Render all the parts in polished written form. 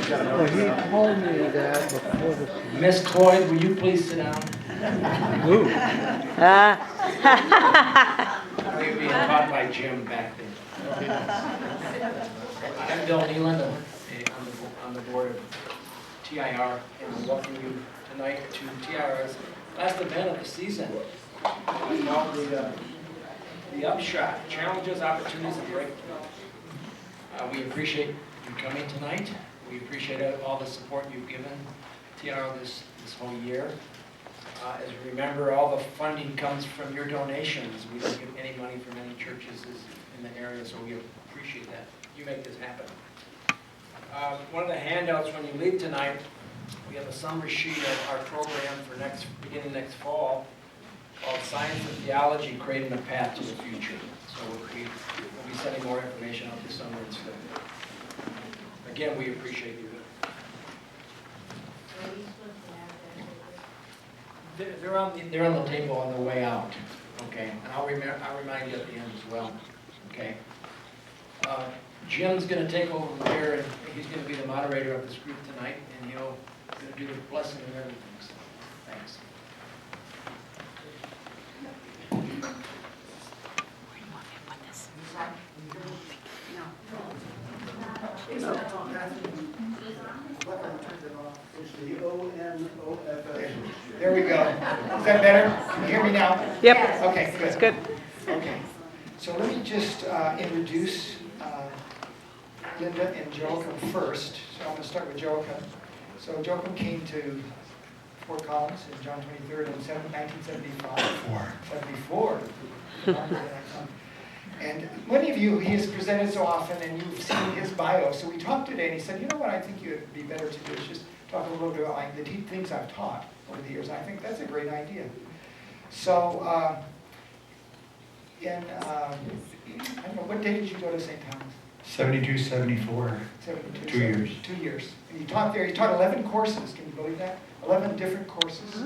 Well, he told me that before the season. Miss Cloyd, will you please sit down? Ooh. We were being taught by Jim back then. I'm Bill Nealand. I'm on the board of TIR, and we welcome you tonight to TIR's last event of the season. It's called the Upshot, Challenges, Opportunities, and Breakthrough. We appreciate you coming tonight. We appreciate all the support you've given TIR this whole year. As you remember, all the funding comes from your donations. We don't get any money from any churches in the area, so we appreciate that. You make this happen. One of the handouts when you leave tonight, we have a summary sheet of our program for beginning next fall called Science and Theology, Creating a Path to the Future. So we'll be sending more information out this summer. So, again, we appreciate you. They're on the table on the way out, okay? And I'll remind you at the end as well, okay? Jim's going to take over from here, and he's going to be the moderator of this group tonight, and he'll going to do the blessing and everything. So, thanks. There we go. Is that better? Can you hear me now? Yep. Okay, good. That's good. Okay. So let me just introduce Linda and Joachim first. So I'm going to start with Joachim. So Joachim came to Fort Collins in John 23rd in 1975. 74. And many of you, he has presented so often, and you've seen his bio. So we talked today, and he said, you know what I think it would be better to do is just talk a little bit about the deep things I've taught over the years. And I think that's a great idea. So, I don't know, what day did you go to St. Thomas? 72, 74. 72, 2 years. 2 years. And you taught there. You taught 11 courses. Can you believe that? 11 different courses.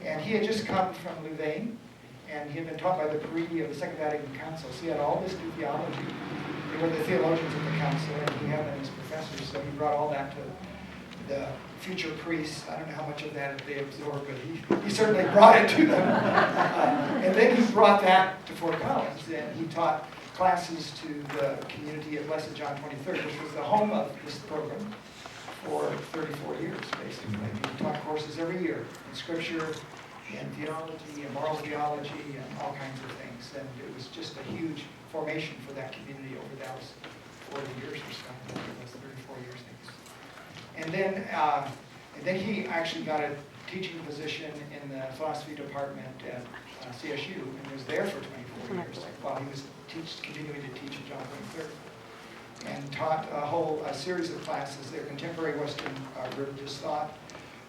And he had just come from Louvain, and he had been taught by the Paridi of the Second Vatican Council. So he had all this new theology. They were the theologians of the council, and he had them as professors. So he brought all that to the future priests. I don't know how much of that they absorbed, but he certainly brought it to them. And then he brought that to Fort Collins, and he taught classes to the community at Blessed John 23rd, which was the home of this program for 34 years, basically. He taught courses every year in Scripture, in theology, in moral theology, and all kinds of things. And it was just a huge formation for that community over those 40 years or so. It was 34 years, I think. And then he actually got a teaching position in the philosophy department at CSU, and was there for 24 years while he was continuing to teach at John 23rd, and taught a series of classes there: contemporary Western religious thought,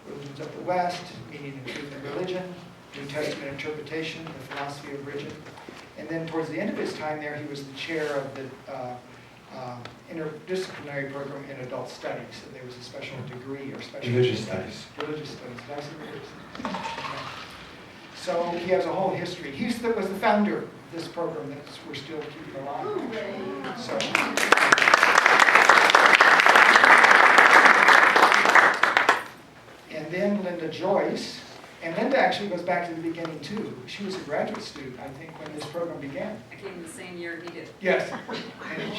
religions of the West, meaning and truth and religion, New Testament interpretation, the philosophy of religion. And then towards the end of his time there, he was the chair of the interdisciplinary program in adult studies. So there was a special degree or special Religious studies. Religious studies. Did I say religious studies? Okay. So he has a whole history. He was the founder of this program that we're still keeping alive. So. And then Linda Joyce. And Linda actually goes back to the beginning too. She was a graduate student, I think, when this program began. I came the same year he did. Yes. And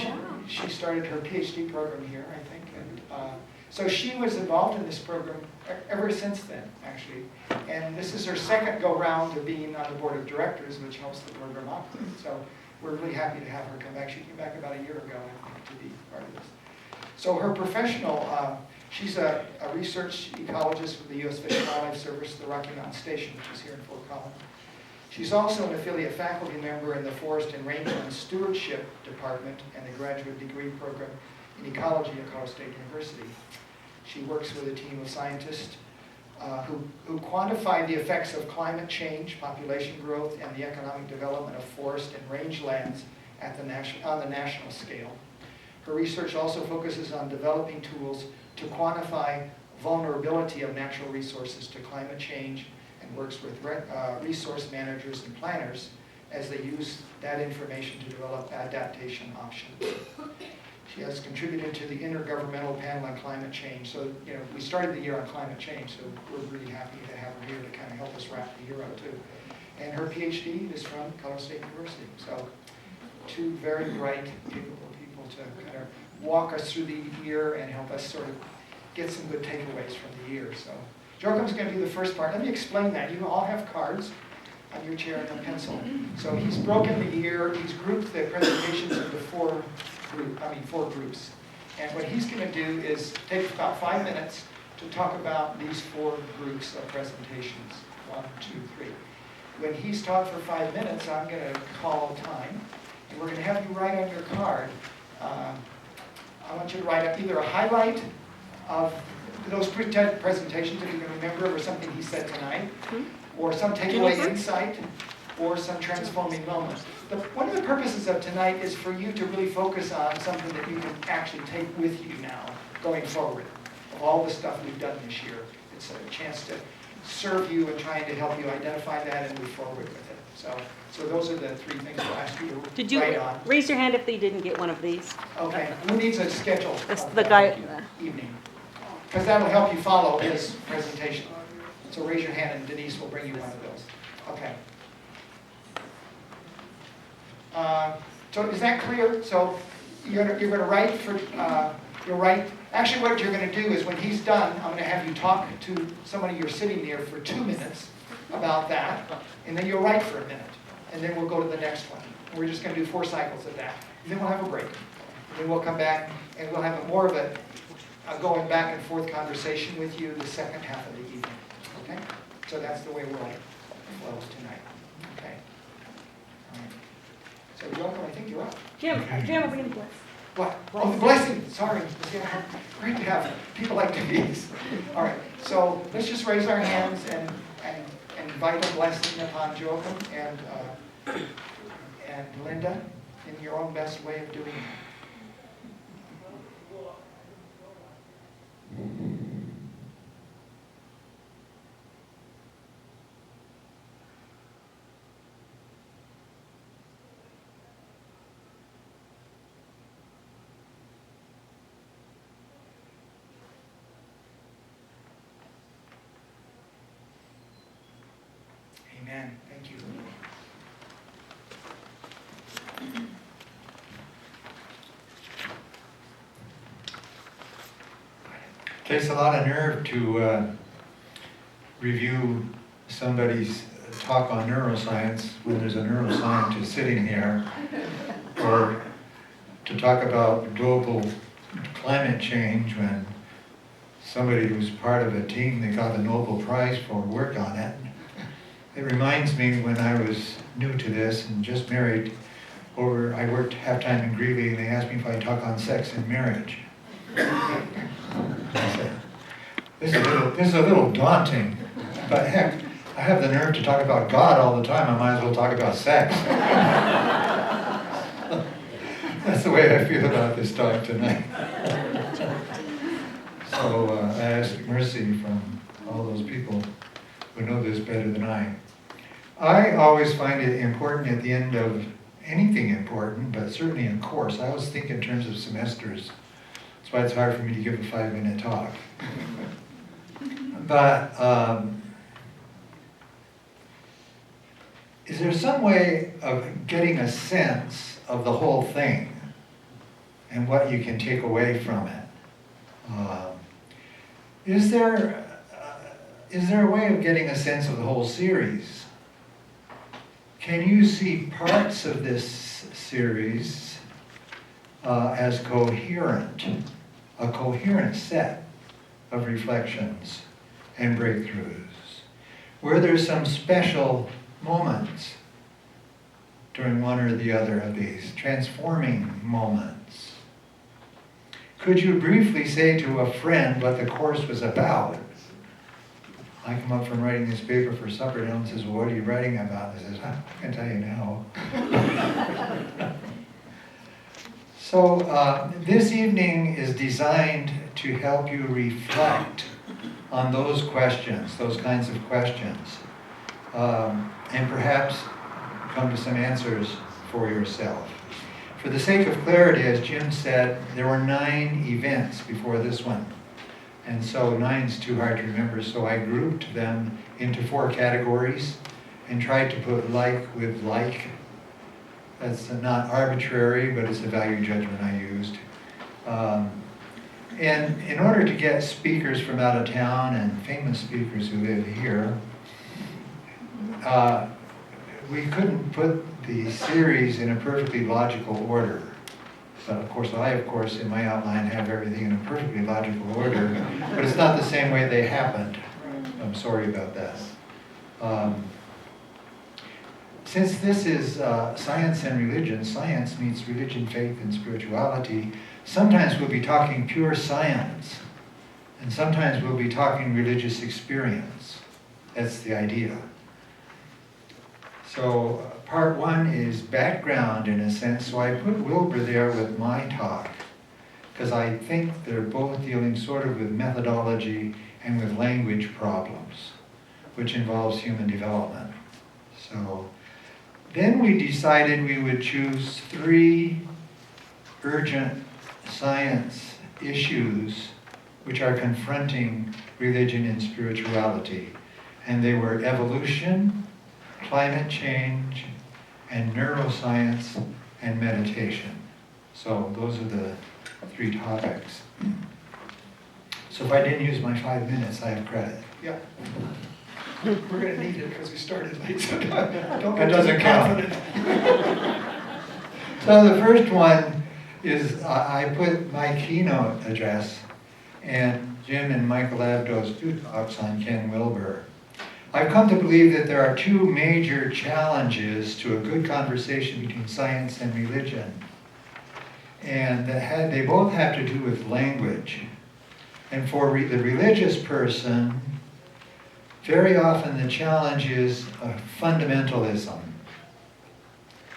she started her PhD program here, I think. And so she was involved in this program ever since then, actually. And this is her second go-round of being on the board of directors, which helps the program operate. So we're really happy to have her come back. She came back about a year ago, I think, to be part of this. So her professional, she's a research ecologist with the U.S. Fish and Wildlife Service, the Rocky Mountain Station, which is here in Fort Collins. She's also an affiliate faculty member in the Forest and Rangeland Stewardship Department and the graduate degree program in ecology at Colorado State University. She works with a team of scientists who quantify the effects of climate change, population growth, and the economic development of forest and rangelands on the national scale. Her research also focuses on developing tools to quantify vulnerability of natural resources to climate change, and works with resource managers and planners as they use that information to develop adaptation options. She has contributed to the Intergovernmental Panel on Climate Change. So, we started the year on climate change, so we're really happy to have her here to kind of help us wrap the year up too. And her PhD is from Colorado State University. So, two very bright, capable people to kind of walk us through the year and help us sort of get some good takeaways from the year. So, Joachim's going to do the first part. Let me explain that. You all have cards on your chair and a pencil. So he's broken the year. He's grouped the presentations into four groups. And what he's going to do is take about 5 minutes to talk about these 4 groups of presentations. 1, 2, 3. When he's talked for 5 minutes, I'm going to call time. And we're going to have you write on your card. I want you to write up either a highlight of those presentations, if you can remember, or something he said tonight, or some takeaway insight, or some transforming moment. One of the purposes of tonight is for you to really focus on something that you can actually take with you now, going forward, of all the stuff we've done this year. It's a chance to serve you and trying to help you identify that and move forward with it. So those are the 3 things we'll ask you to Did you write on. raise your hand if they didn't get one of these? Okay, who needs a schedule? It's of the that guy. evening? Because that'll help you follow his presentation. So raise your hand and Denise will bring you one of those. Okay. So is that clear? So you're going to write for, you'll write, actually what you're going to do is when he's done, I'm going to have you talk to somebody you're sitting near for 2 minutes about that, and then you'll write for a minute, and then we'll go to the next one. And we're just going to do 4 cycles of that. And then we'll have a break. And then we'll come back and we'll have more of a going back and forth conversation with you the second half of the evening. Okay? So that's the way we'll flow tonight. Okay? All right. So Joachim, I think you're up. Jim, are we going to bless? What? Oh, the blessing. Sorry. Yeah, great to have people like Denise. All right. So let's just raise our hands and invite a blessing upon Joachim and Linda in your own best way of doing it. Amen. Thank you. Takes a lot of nerve to review somebody's talk on neuroscience when there's a neuroscientist sitting here, or to talk about global climate change when somebody who's part of a team that got the Nobel Prize for work on it. It reminds me when I was new to this and just married, I worked half-time in Greeley, and they asked me if I'd talk on sex and marriage. I said, this is a little daunting, but heck, I have the nerve to talk about God all the time. I might as well talk about sex. That's the way I feel about this talk tonight. So I ask mercy from all those people who know this better than I. I always find it important at the end of anything important, but certainly in course. I always think in terms of semesters. That's why it's hard for me to give a 5-minute talk. But is there some way of getting a sense of the whole thing and what you can take away from it? Is there a way of getting a sense of the whole series? Can you see parts of this series as coherent, a coherent set of reflections and breakthroughs? Were there some special moments during one or the other of these transforming moments? Could you briefly say to a friend what the course was about? I come up from writing this paper for supper, and Ellen says, well, what are you writing about? I says, I can tell you now. So this evening is designed to help you reflect on those questions, those kinds of questions, and perhaps come to some answers for yourself. For the sake of clarity, as Jim said, there were 9 events before this one. And so 9's too hard to remember, so I grouped them into 4 categories and tried to put like with like. That's not arbitrary, but it's a value judgment I used. And in order to get speakers from out of town and famous speakers who live here, we couldn't put the series in a perfectly logical order. But of course, in my outline have everything in a perfectly logical order, but it's not the same way they happened. I'm sorry about that. Since this is science and religion, science meets religion, faith, and spirituality, sometimes we'll be talking pure science, and sometimes we'll be talking religious experience. That's the idea. So part 1 is background in a sense, so I put Wilbur there with my talk, because I think they're both dealing sort of with methodology and with language problems, which involves human development. So then we decided we would choose 3 urgent science issues which are confronting religion and spirituality. And they were evolution, climate change, and neuroscience and meditation. So those are the 3 topics. So if I didn't use my 5 minutes, I have credit. Yeah. We're going to need it because we started late, so don't That get doesn't too count. confident. So the first one is I put my keynote address, and Jim and Michael Abdo's 2 talks on Ken Wilber. I've come to believe that there are 2 major challenges to a good conversation between science and religion. And they both have to do with language. And for the religious person, very often the challenge is fundamentalism,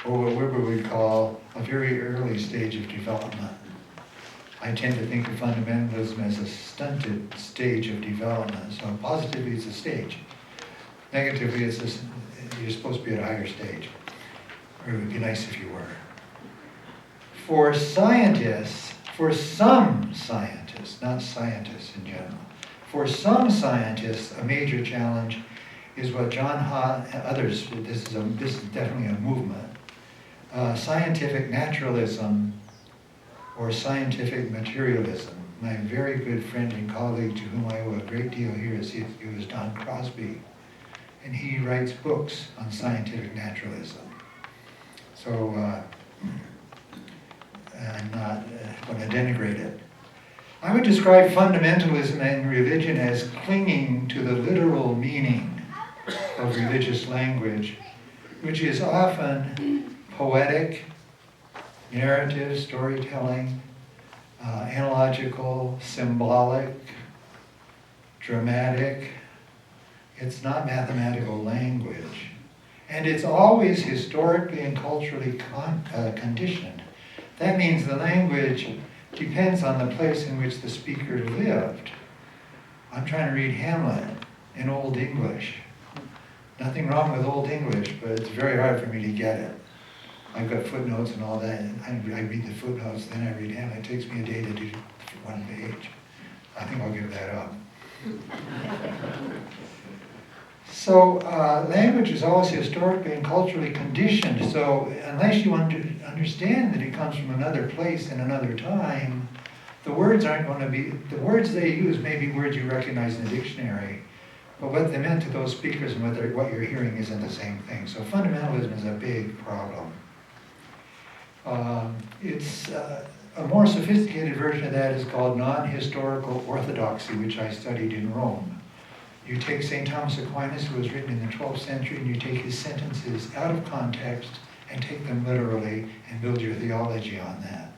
or what Wilber would call a very early stage of development. I tend to think of fundamentalism as a stunted stage of development. So positively, it's a stage. Negatively, you're supposed to be at a higher stage. Or it would be nice if you were. For scientists, for some scientists, not scientists in general, for some scientists, a major challenge is what John and others, this is definitely a movement, scientific naturalism or scientific materialism. My very good friend and colleague to whom I owe a great deal here is Don Crosby, and he writes books on scientific naturalism. So I'm not going to denigrate it. I would describe fundamentalism and religion as clinging to the literal meaning of religious language, which is often poetic, narrative, storytelling, analogical, symbolic, dramatic. It's not mathematical language. And it's always historically and culturally conditioned. That means the language depends on the place in which the speaker lived. I'm trying to read Hamlet in Old English. Nothing wrong with Old English, but it's very hard for me to get it. I've got footnotes and all that, and I read the footnotes, then I read Hamlet. It takes me a day to do 1 page. I think I'll give that up. So language is always historically and culturally conditioned. So unless you understand that it comes from another place and another time, the words aren't going to be, the words they use may be words you recognize in the dictionary, but what they meant to those speakers and what you're hearing isn't the same thing. So fundamentalism is a big problem. It's a more sophisticated version of that is called non-historical orthodoxy, which I studied in Rome. You take St. Thomas Aquinas, who was written in the 12th century, and you take his sentences out of context and take them literally and build your theology on that.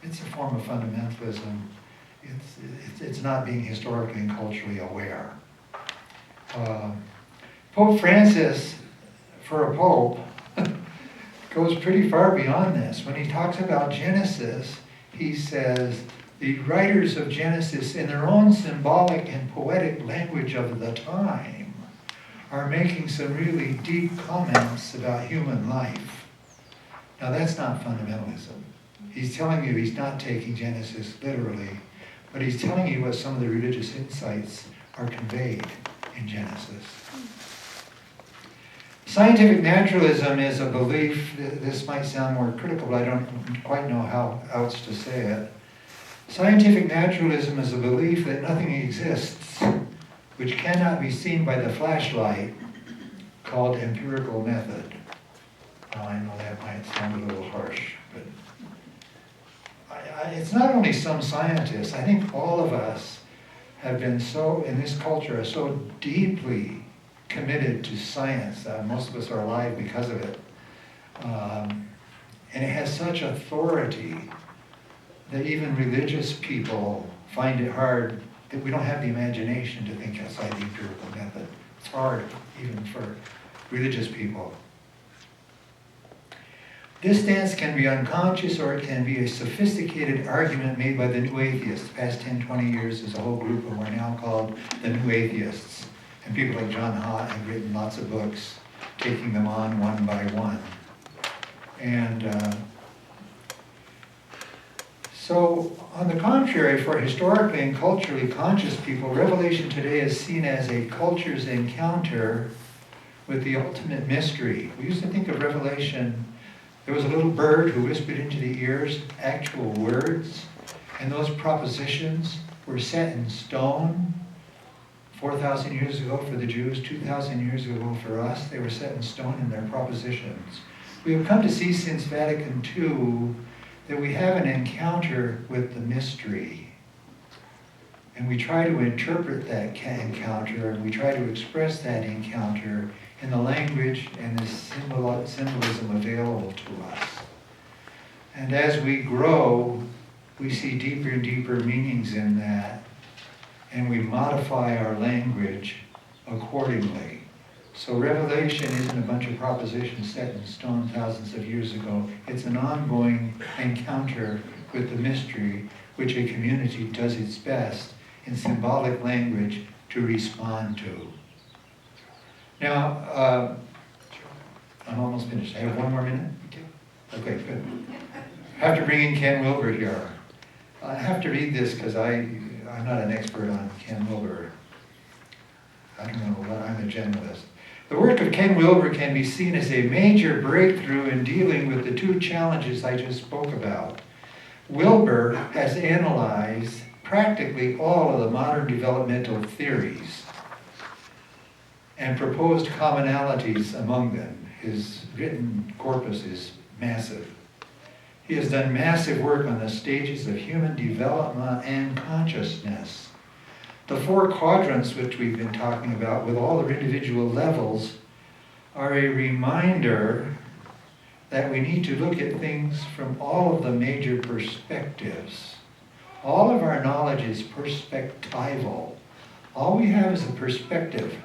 It's a form of fundamentalism. It's not being historically and culturally aware. Pope Francis, for a pope, goes pretty far beyond this. When he talks about Genesis, he says, the writers of Genesis, in their own symbolic and poetic language of the time, are making some really deep comments about human life. Now that's not fundamentalism. He's telling you he's not taking Genesis literally, but he's telling you what some of the religious insights are conveyed in Genesis. Scientific naturalism is a belief, this might sound more critical, but I don't quite know how else to say it. Scientific naturalism is a belief that nothing exists which cannot be seen by the flashlight, called empirical method. I know that might sound a little harsh, but it's not only some scientists. I think all of us have been so, in this culture, are so deeply committed to science. Most of us are alive because of it. And it has such authority that even religious people find it hard, that we don't have the imagination to think outside the empirical method. It's hard even for religious people. This stance can be unconscious or it can be a sophisticated argument made by the new atheists. The past 10, 20 years, there's a whole group of them are now called the new atheists. And people like John Hott have written lots of books, taking them on one by one. And so, on the contrary, for historically and culturally conscious people, Revelation today is seen as a culture's encounter with the ultimate mystery. We used to think of Revelation, there was a little bird who whispered into the ears actual words, and those propositions were set in stone 4,000 years ago for the Jews, 2,000 years ago for us. They were set in stone in their propositions. We have come to see since Vatican II that we have an encounter with the mystery. And we try to interpret that encounter, and we try to express that encounter in the language and the symbolism available to us. And as we grow, we see deeper and deeper meanings in that, and we modify our language accordingly. So Revelation isn't a bunch of propositions set in stone thousands of years ago. It's an ongoing encounter with the mystery, which a community does its best in symbolic language to respond to. Now, I'm almost finished. I have one more minute? Okay, good. I have to bring in Ken Wilber here. I have to read this because I'm not an expert on Ken Wilber. I don't know what, I'm a generalist. The work of Ken Wilber can be seen as a major breakthrough in dealing with the two challenges I just spoke about. Wilber has analyzed practically all of the modern developmental theories and proposed commonalities among them. His written corpus is massive. He has done massive work on the stages of human development and consciousness. The four quadrants which we've been talking about with all their individual levels are a reminder that we need to look at things from all of the major perspectives. All of our knowledge is perspectival. All we have is a perspective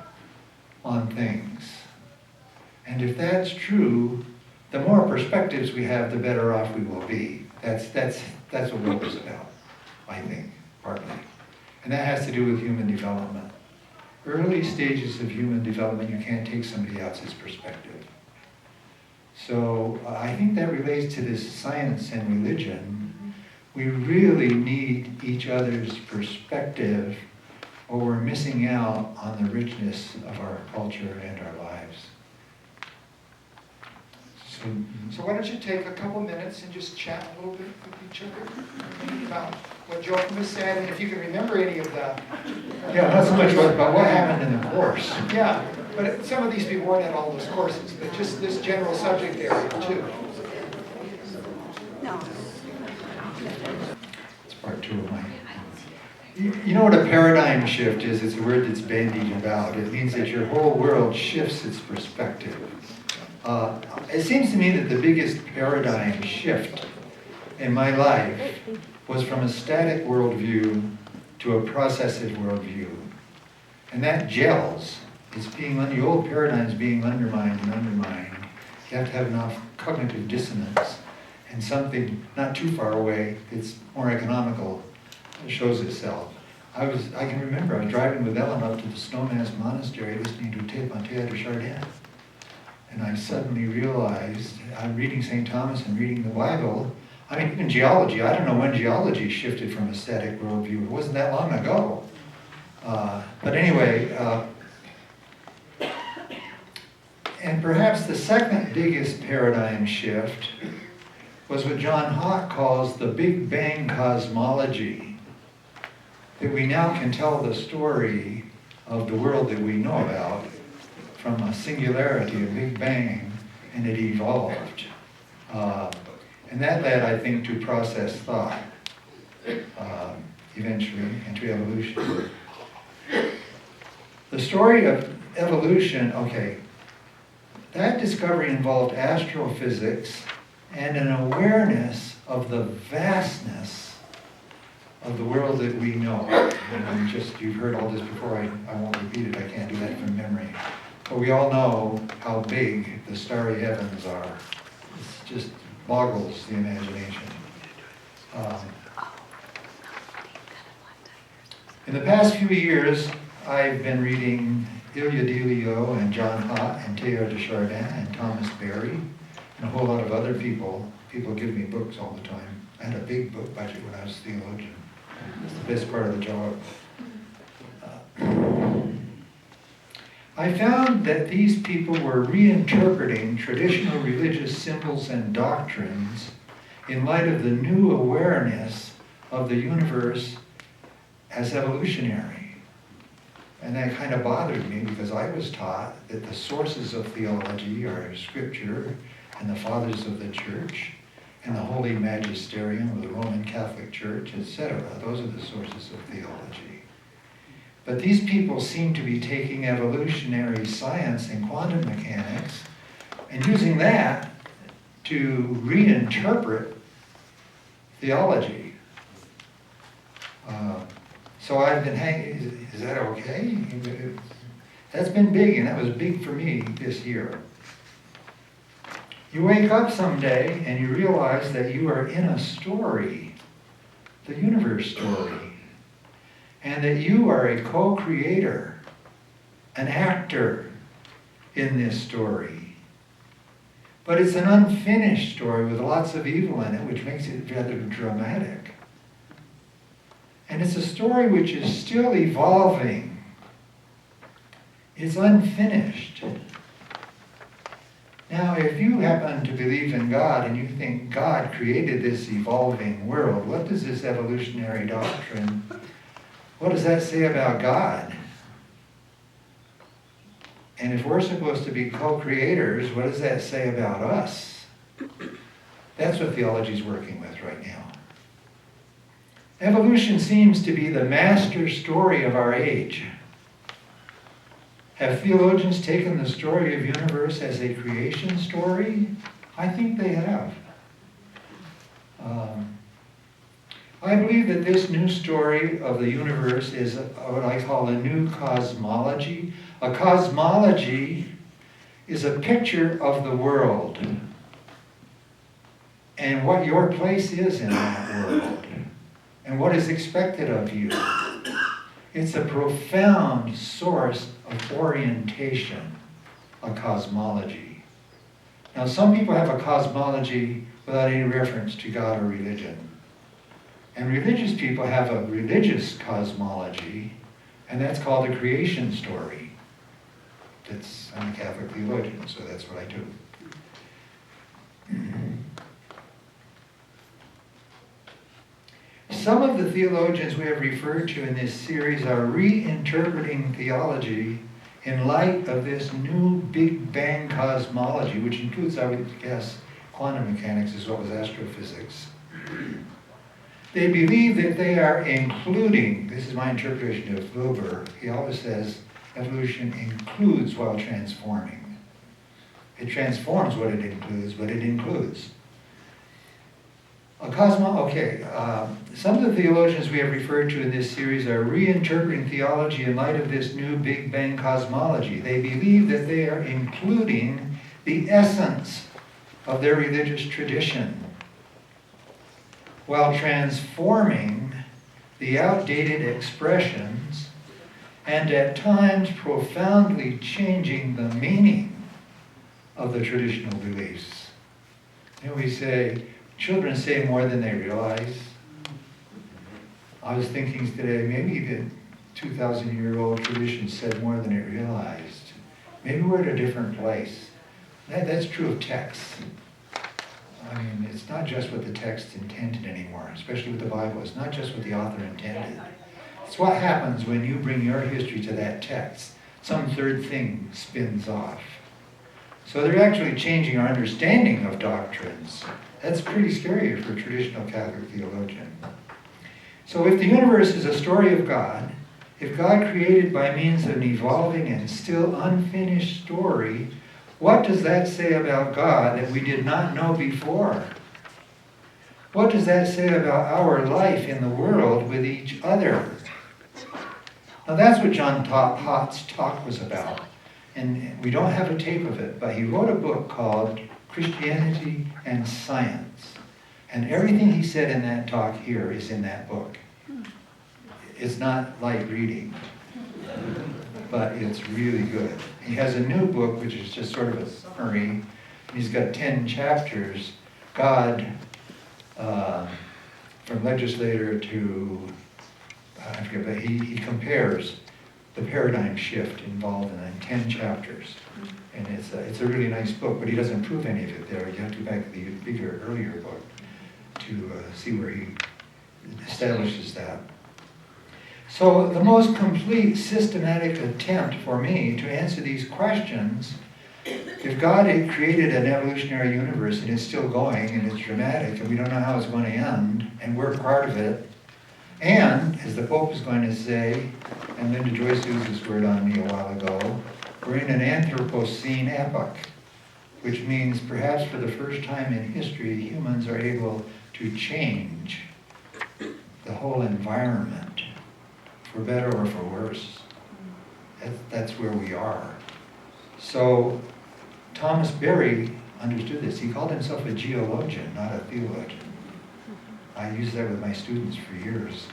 on things. And if that's true, the more perspectives we have, the better off we will be. That's what Wilber's about, I think, partly. And that has to do with human development. Early stages of human development, you can't take somebody else's perspective. So I think that relates to this science and religion. We really need each other's perspective, or we're missing out on the richness of our culture and our lives. So why don't you take a couple minutes and just chat a little bit with each other about what Joachim has said, and if you can remember any of that. Yeah, not so much about what happened in the course. Yeah, but some of these people weren't at all those courses, but just this general subject area too. No. It's part two of mine. You know what a paradigm shift is? It's a word that's bandied about. It means that your whole world shifts its perspective. It seems to me that the biggest paradigm shift in my life was from a static worldview to a processive worldview. And that gels. It's being, the old paradigm's being undermined and undermined. You have to have enough cognitive dissonance and something not too far away that's more economical shows itself. I can remember I was driving with Ellen up to the Snowman's Monastery listening to a tape on Théâtre Chardin. And I suddenly realized, I'm reading St. Thomas and reading the Bible. I mean, even geology, I don't know when geology shifted from a static worldview. It wasn't that long ago. But anyway, and perhaps the second biggest paradigm shift was what John Hott calls the Big Bang cosmology. That we now can tell the story of the world that we know about from a singularity, a Big Bang, and it evolved. And that led, I think, to process thought, eventually, into evolution. The story of evolution, okay, that discovery involved astrophysics and an awareness of the vastness of the world that we know. And you've heard all this before, I won't repeat it, I can't do that from memory. But we all know how big the starry heavens are. It just boggles the imagination. In the past few years, I've been reading Ilya Delio and John Hott and Teilhard de Chardin and Thomas Berry and a whole lot of other people. People give me books all the time. I had a big book budget when I was a theologian. It's the best part of the job. I found that these people were reinterpreting traditional religious symbols and doctrines in light of the new awareness of the universe as evolutionary. And that kind of bothered me because I was taught that the sources of theology are Scripture and the fathers of the church and the Holy Magisterium of the Roman Catholic Church, etc. Those are the sources of theology. But these people seem to be taking evolutionary science and quantum mechanics and using that to reinterpret theology. So I've been hanging, is that okay? That's been big, and that was big for me this year. You wake up someday and you realize that you are in a story, the universe story, and that you are a co-creator, an actor in this story. But it's an unfinished story with lots of evil in it, which makes it rather dramatic. And it's a story which is still evolving. It's unfinished. Now, if you happen to believe in God and you think God created this evolving world, what does this evolutionary doctrine, what does that say about God? And if we're supposed to be co-creators, what does that say about us? That's what theology is working with right now. Evolution seems to be the master story of our age. Have theologians taken the story of the universe as a creation story? I think they have. I believe that this new story of the universe is what I call a new cosmology. A cosmology is a picture of the world and what your place is in that world and what is expected of you. It's a profound source of orientation, a cosmology. Now, some people have a cosmology without any reference to God or religion. And religious people have a religious cosmology, and that's called a creation story. I'm a Catholic theologian, so that's what I do. Some of the theologians we have referred to in this series are reinterpreting theology in light of this new Big Bang cosmology, which includes, I would guess, quantum mechanics as well as astrophysics. They believe that they are including, this is my interpretation of Wilbur, he always says evolution includes while transforming. It transforms what it includes, but it includes. Some of the theologians we have referred to in this series are reinterpreting theology in light of this new Big Bang cosmology. They believe that they are including the essence of their religious tradition while transforming the outdated expressions and at times profoundly changing the meaning of the traditional beliefs. And we say, children say more than they realize. I was thinking today, maybe the 2,000-year-old tradition said more than it realized. Maybe we're at a different place. That's true of texts. I mean, it's not just what the text intended anymore, especially with the Bible. It's not just what the author intended. It's what happens when you bring your history to that text. Some third thing spins off. So they're actually changing our understanding of doctrines. That's pretty scary for a traditional Catholic theologian. So if the universe is a story of God, if God created by means of an evolving and still unfinished story, what does that say about God that we did not know before? What does that say about our life in the world with each other? Now that's what John Hott's talk was about. And we don't have a tape of it, but he wrote a book called Christianity and Science. And everything he said in that talk here is in that book. It's not light reading, but it's really good. He has a new book, which is just sort of a summary. And he's got 10 chapters. God, from legislator to, I forget, but he compares the paradigm shift involved in 10 chapters. And it's a really nice book, but he doesn't prove any of it there. You have to go back to the bigger, earlier book to see where he establishes that. So the most complete systematic attempt for me to answer these questions, if God had created an evolutionary universe and it's still going and it's dramatic and we don't know how it's going to end and we're part of it, and as the Pope is going to say, and Linda Joyce used this word on me a while ago, we're in an Anthropocene epoch, which means perhaps for the first time in history humans are able to change the whole environment, for better or for worse. That's where we are. So Thomas Berry understood this. He called himself a geologian, not a theologian. I used that with my students for years.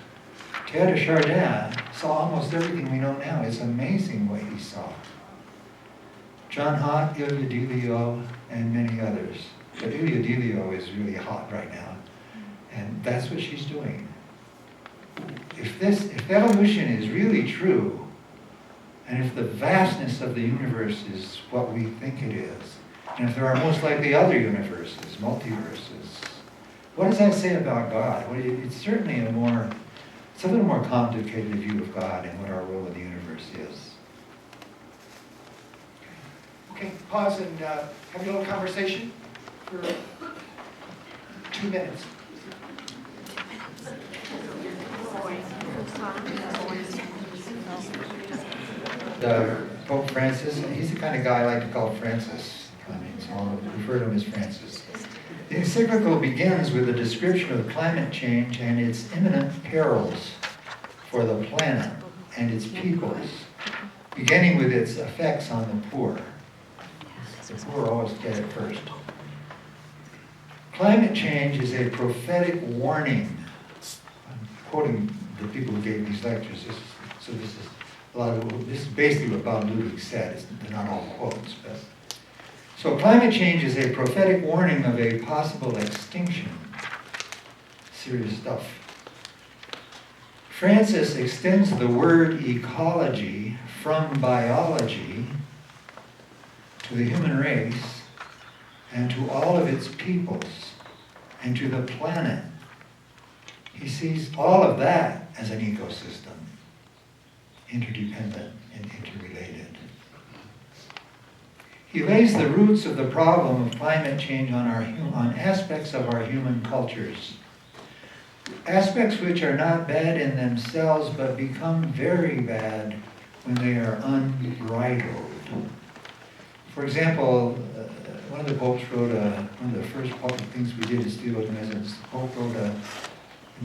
Teilhard de Chardin saw almost everything we know now. It's amazing what he saw. John Hott, Ilya Delio, and many others. But Ilya Delio is really hot right now. And that's what she's doing. If evolution is really true, and if the vastness of the universe is what we think it is, and if there are most likely other universes, multiverses, what does that say about God? Well, it's certainly it's a little more complicated view of God and what our role in the universe is. Okay, pause and have a little conversation for 2 minutes. Pope Francis, he's the kind of guy I like to call Francis. I mean, so I'll refer to him as Francis. The encyclical begins with a description of climate change and its imminent perils for the planet and its peoples, beginning with its effects on the poor. The poor always get it first. Climate change is a prophetic warning. I'm quoting the people who gave these lectures. This is basically what Bob Ludwig said. They're not all quotes, but. So climate change is a prophetic warning of a possible extinction. Serious stuff. Francis extends the word ecology from biology to the human race and to all of its peoples and to the planet. He sees all of that as an ecosystem, interdependent and interrelated. He lays the roots of the problem of climate change on aspects of our human cultures. Aspects which are not bad in themselves, but become very bad when they are unbridled. For example, one of the popes wrote, one of the first public things we did as theologians, the Pope wrote an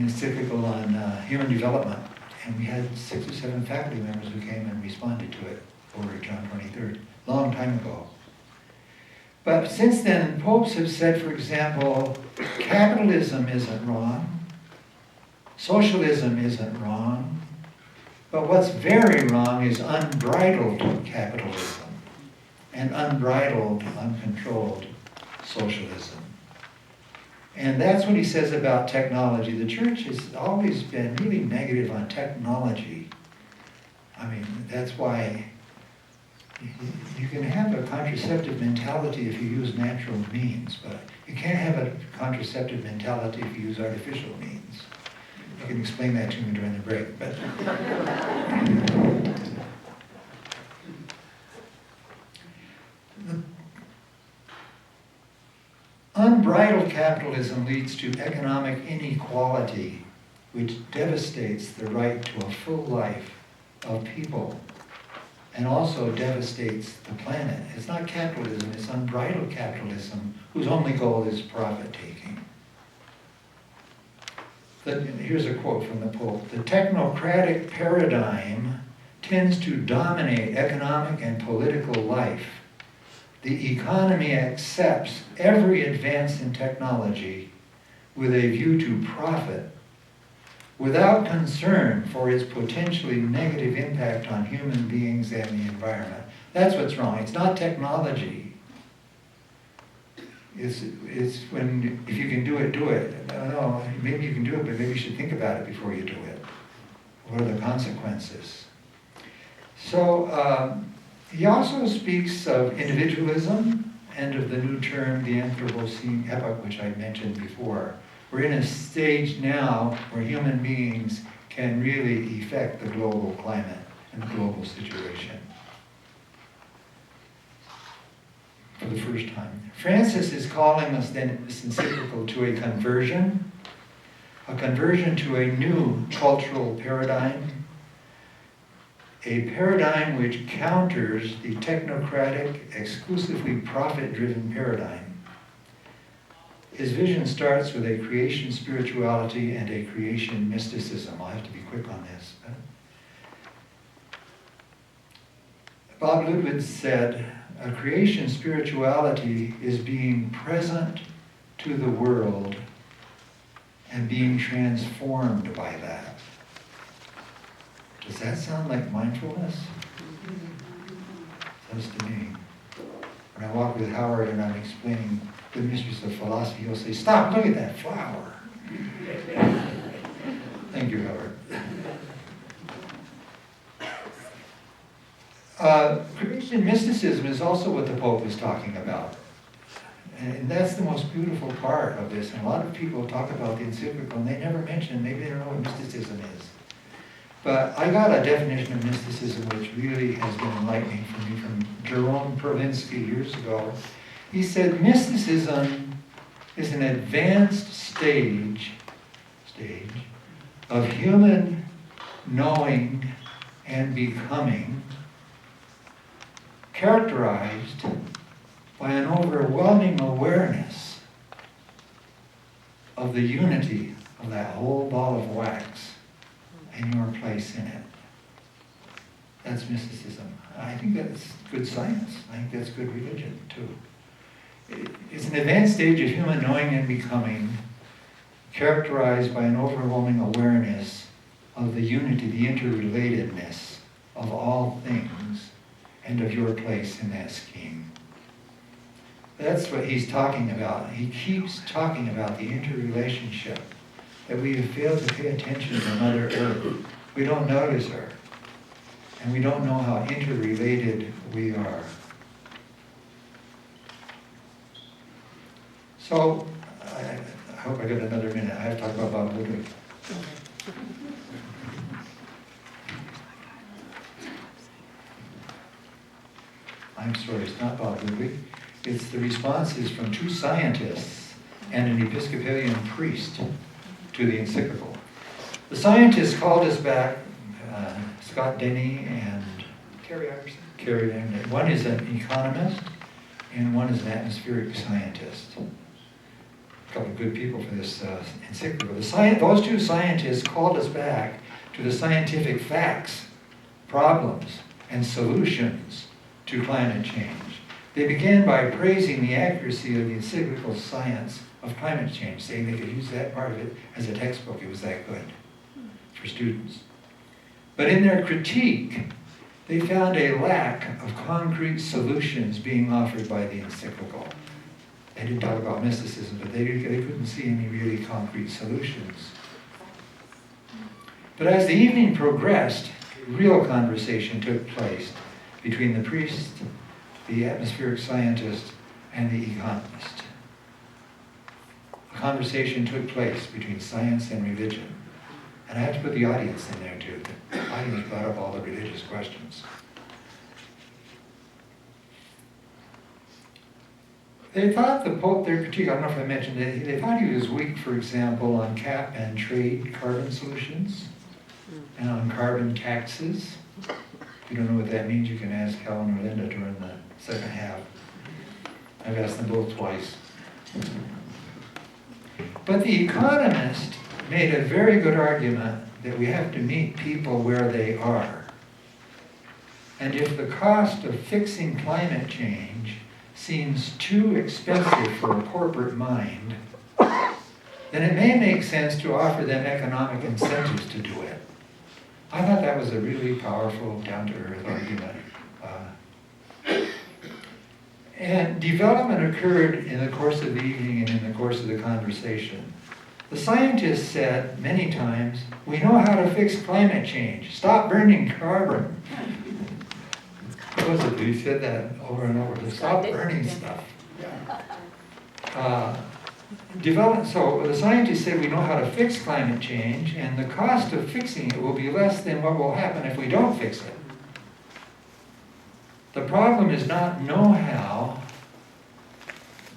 encyclical on human development. And we had 6 or 7 faculty members who came and responded to it over at John 23rd, long time ago. But since then, popes have said, for example, capitalism isn't wrong, socialism isn't wrong, but what's very wrong is unbridled capitalism and unbridled, uncontrolled socialism. And that's what he says about technology. The church has always been really negative on technology. I mean, that's why you can have a contraceptive mentality if you use natural means, but you can't have a contraceptive mentality if you use artificial means. You can explain that to me during the break. But unbridled capitalism leads to economic inequality, which devastates the right to a full life of people, and also devastates the planet. It's not capitalism, it's unbridled capitalism, whose only goal is profit-taking. Here's a quote from the Pope. "The technocratic paradigm tends to dominate economic and political life. The economy accepts every advance in technology with a view to profit, without concern for its potentially negative impact on human beings and the environment." That's what's wrong. It's not technology. It's when, if you can do it, do it. No, maybe you can do it, but maybe you should think about it before you do it. What are the consequences? So he also speaks of individualism and of the new term, the Anthropocene epoch, which I mentioned before. We're in a stage now where human beings can really affect the global climate and the global situation. For the first time. Francis is calling us then in this encyclical to a conversion to a new cultural paradigm, a paradigm which counters the technocratic, exclusively profit-driven paradigm. His vision starts with a creation spirituality and a creation mysticism. I'll have to be quick on this. Bob Ludwig said, "A creation spirituality is being present to the world and being transformed by that." Does that sound like mindfulness? Sounds to me. When I walk with Howard and I'm explaining the mysteries of philosophy, he'll say, "Stop, look at that flower." Thank you, Howard. Creation mysticism is also what the Pope is talking about. And that's the most beautiful part of this. And a lot of people talk about the encyclical and they never mention, maybe they don't know what mysticism is. But I got a definition of mysticism which really has been enlightening for me from Jerome Perlinsky years ago. He said, mysticism is an advanced stage of human knowing and becoming, characterized by an overwhelming awareness of the unity of that whole ball of wax and your place in it. That's mysticism. I think that's good science. I think that's good religion, too. It's an advanced stage of human knowing and becoming, characterized by an overwhelming awareness of the unity, the interrelatedness of all things, and of your place in that scheme. That's what he's talking about. He keeps talking about the interrelationship, that we have failed to pay attention to Mother Earth. We don't notice her, and we don't know how interrelated we are. So, I hope I got another minute. I have to talk about Bob Ludwig. I'm sorry, it's not Bob Ludwig. It's the responses from two scientists and an Episcopalian priest to the encyclical. The scientists called us back, Scott Denny and Carrie Iverson. Carrie Iverson. One is an economist and one is an atmospheric scientist. A couple of good people for this encyclical. Those two scientists called us back to the scientific facts, problems, and solutions to climate change. They began by praising the accuracy of the encyclical science of climate change, saying they could use that part of it as a textbook. It was that good for students. But in their critique, they found a lack of concrete solutions being offered by the encyclical. They didn't talk about mysticism, but they couldn't see any really concrete solutions. But as the evening progressed, real conversation took place between the priest, the atmospheric scientist, and the economist. A conversation took place between science and religion. And I have to put the audience in there too. The audience brought up all the religious questions. They thought the Pope, their critique, I don't know if I mentioned it, they thought he was weak, for example, on cap and trade carbon solutions and on carbon taxes. If you don't know what that means, you can ask Helen or Linda during the second half. I've asked them both twice. But the economist made a very good argument that we have to meet people where they are. And if the cost of fixing climate change seems too expensive for a corporate mind, then it may make sense to offer them economic incentives to do it. I thought that was a really powerful, down-to-earth argument. And development occurred in the course of the evening and in the course of the conversation. The scientists said many times, we know how to fix climate change. Stop burning carbon. What was it? He said that over and over. Stop burning stuff. So the scientists said we know how to fix climate change, and the cost of fixing it will be less than what will happen if we don't fix it. The problem is not know-how,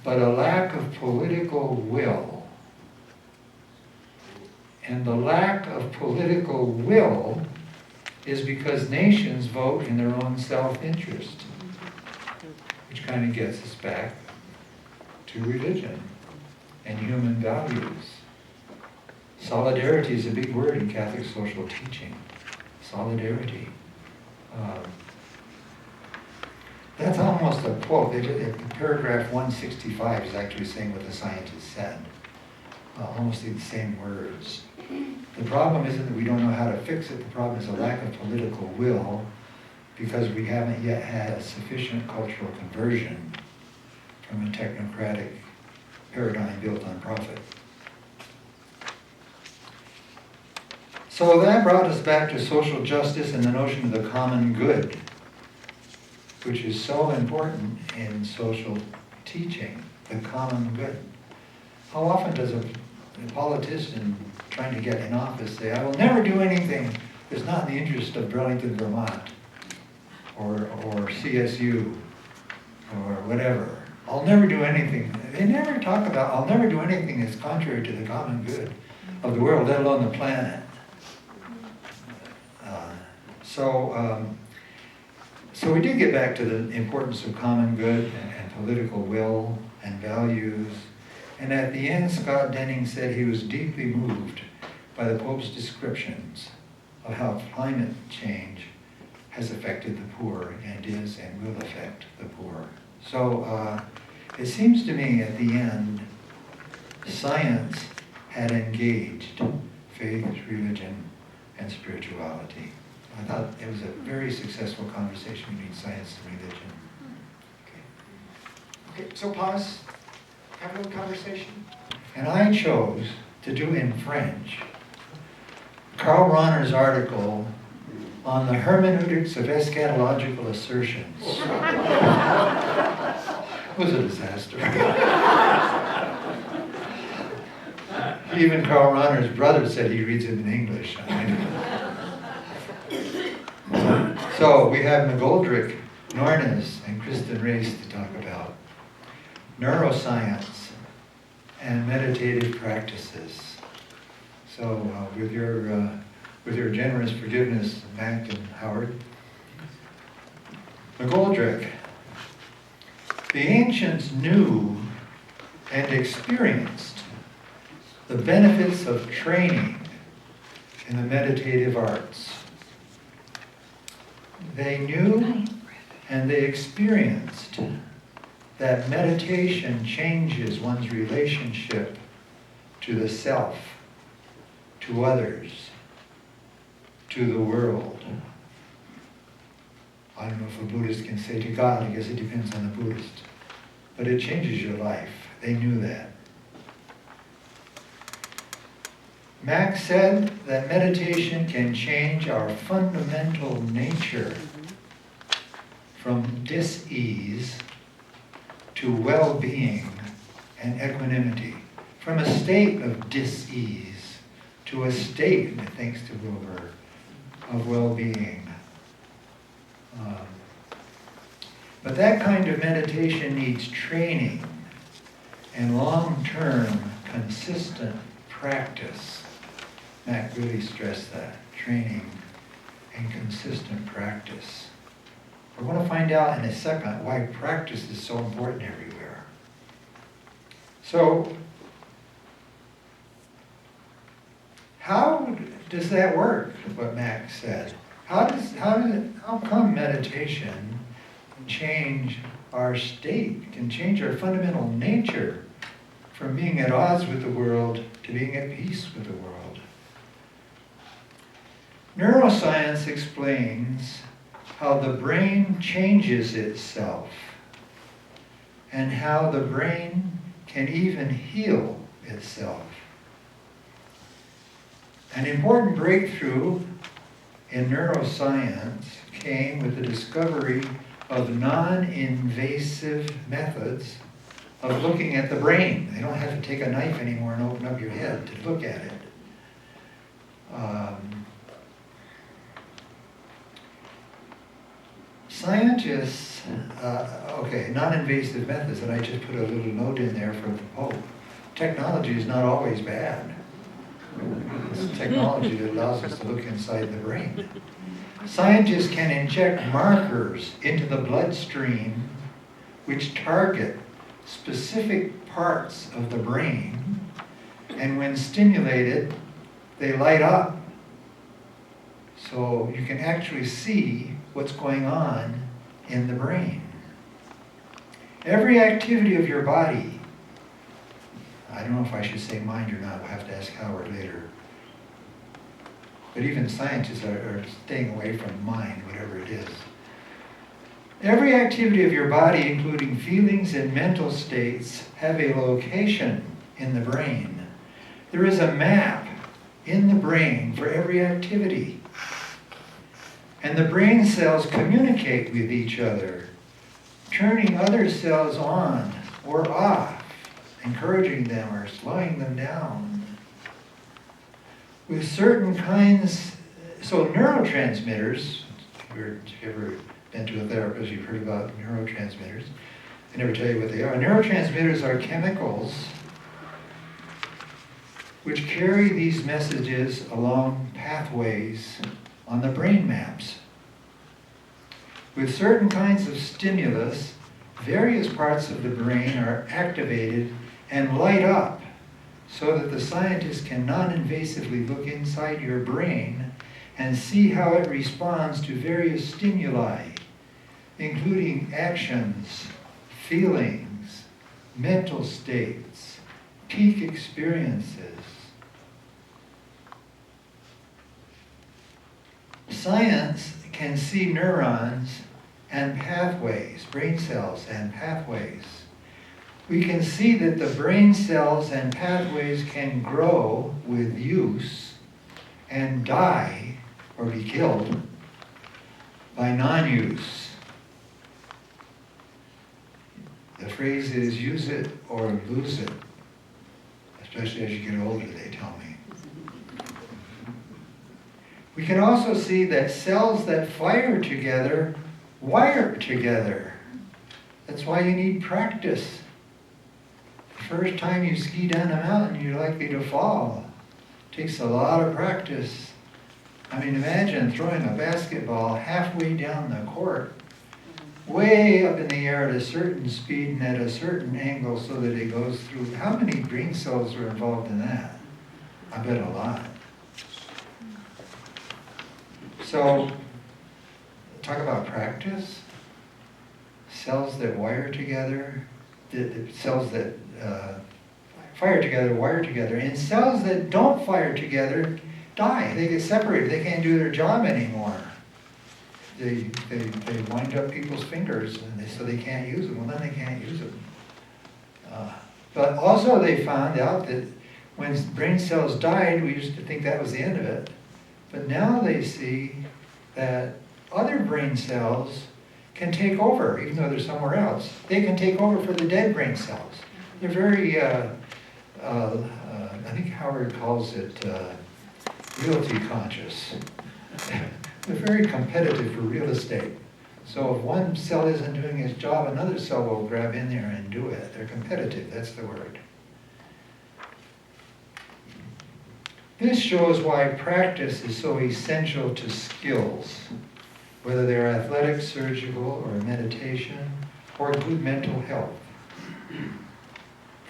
but a lack of political will. And the lack of political will is because nations vote in their own self-interest, which kind of gets us back to religion and human values. Solidarity is a big word in Catholic social teaching. Solidarity. That's almost a quote. Paragraph 165 is actually saying what the scientist said. Almost in the same words. The problem isn't that we don't know how to fix it. The problem is a lack of political will because we haven't yet had a sufficient cultural conversion from a technocratic paradigm built on profit. So that brought us back to social justice and the notion of the common good, which is so important in social teaching, the common good. How often does a politician trying to get in office say, I will never do anything that's not in the interest of Burlington, Vermont, or CSU, or whatever. I'll never do anything. They never talk about, I'll never do anything that's contrary to the common good of the world, let alone the planet. So we did get back to the importance of common good and political will and values. And at the end, Scott Denning said he was deeply moved by the Pope's descriptions of how climate change has affected the poor and is and will affect the poor. So it seems to me at the end, science had engaged faith, religion, and spirituality. I thought it was a very successful conversation between science and religion. Okay, so pause. Have a little conversation. And I chose to do in French Karl Rahner's article on the hermeneutics of eschatological assertions. It was a disaster. Even Karl Rahner's brother said he reads it in English. So we have McGoldrick, Nornes, and Kristen Race to talk about neuroscience and meditative practices. So with your generous forgiveness, Mac and Howard. McGoldrick, the ancients knew and experienced the benefits of training in the meditative arts. They knew and they experienced that meditation changes one's relationship to the self, to others, to the world. I don't know if a Buddhist can say to God, I guess it depends on the Buddhist. But it changes your life. They knew that. Max said that meditation can change our fundamental nature from dis-ease to well-being and equanimity. From a state of dis-ease to a state, thanks to Wilbur, of well-being. But that kind of meditation needs training and long-term, consistent practice. Mac really stressed that, training and consistent practice. We're going to find out in a second why practice is so important everywhere. So, how does that work, what Max said? How come meditation can change our state, can change our fundamental nature from being at odds with the world to being at peace with the world? Neuroscience explains how the brain changes itself and how the brain can even heal itself. An important breakthrough in neuroscience came with the discovery of non-invasive methods of looking at the brain. They don't have to take a knife anymore and open up your head to look at it. Scientists, non-invasive methods, and I just put a little note in there for the Pope. Technology is not always bad. It's technology that allows us to look inside the brain. Scientists can inject markers into the bloodstream which target specific parts of the brain, and when stimulated, they light up. So you can actually see what's going on in the brain. Every activity of your body, I don't know if I should say mind or not, we'll have to ask Howard later. But even scientists are staying away from mind, whatever it is. Every activity of your body, including feelings and mental states, have a location in the brain. There is a map in the brain for every activity. And the brain cells communicate with each other, turning other cells on or off, encouraging them or slowing them down. With certain kinds, so neurotransmitters, if you've ever been to a therapist, you've heard about neurotransmitters. I never tell you what they are. Neurotransmitters are chemicals which carry these messages along pathways on the brain maps. With certain kinds of stimulus, various parts of the brain are activated and light up so that the scientists can non-invasively look inside your brain and see how it responds to various stimuli, including actions, feelings, mental states, peak experiences. Science can see neurons and pathways, brain cells and pathways. We can see that the brain cells and pathways can grow with use and die or be killed by non-use. The phrase is use it or lose it, especially as you get older, they tell me. We can also see that cells that fire together wire together. That's why you need practice. The first time you ski down a mountain, you're likely to fall. It takes a lot of practice. I mean, imagine throwing a basketball halfway down the court, way up in the air at a certain speed and at a certain angle so that it goes through. How many brain cells are involved in that? I bet a lot. So, talk about practice. Cells that wire together, the cells that fire together, wire together, and cells that don't fire together die. They get separated. They can't do their job anymore. they wind up people's fingers, and so they can't use them. Well, then they can't use them. But also they found out that when brain cells died, we used to think that was the end of it. But now they see that other brain cells can take over, even though they're somewhere else. They can take over for the dead brain cells. They're very, I think Howard calls it realty conscious. They're very competitive for real estate. So if one cell isn't doing its job, another cell will grab in there and do it. They're competitive, that's the word. This shows why practice is so essential to skills, whether they're athletic, surgical, or meditation, or good mental health.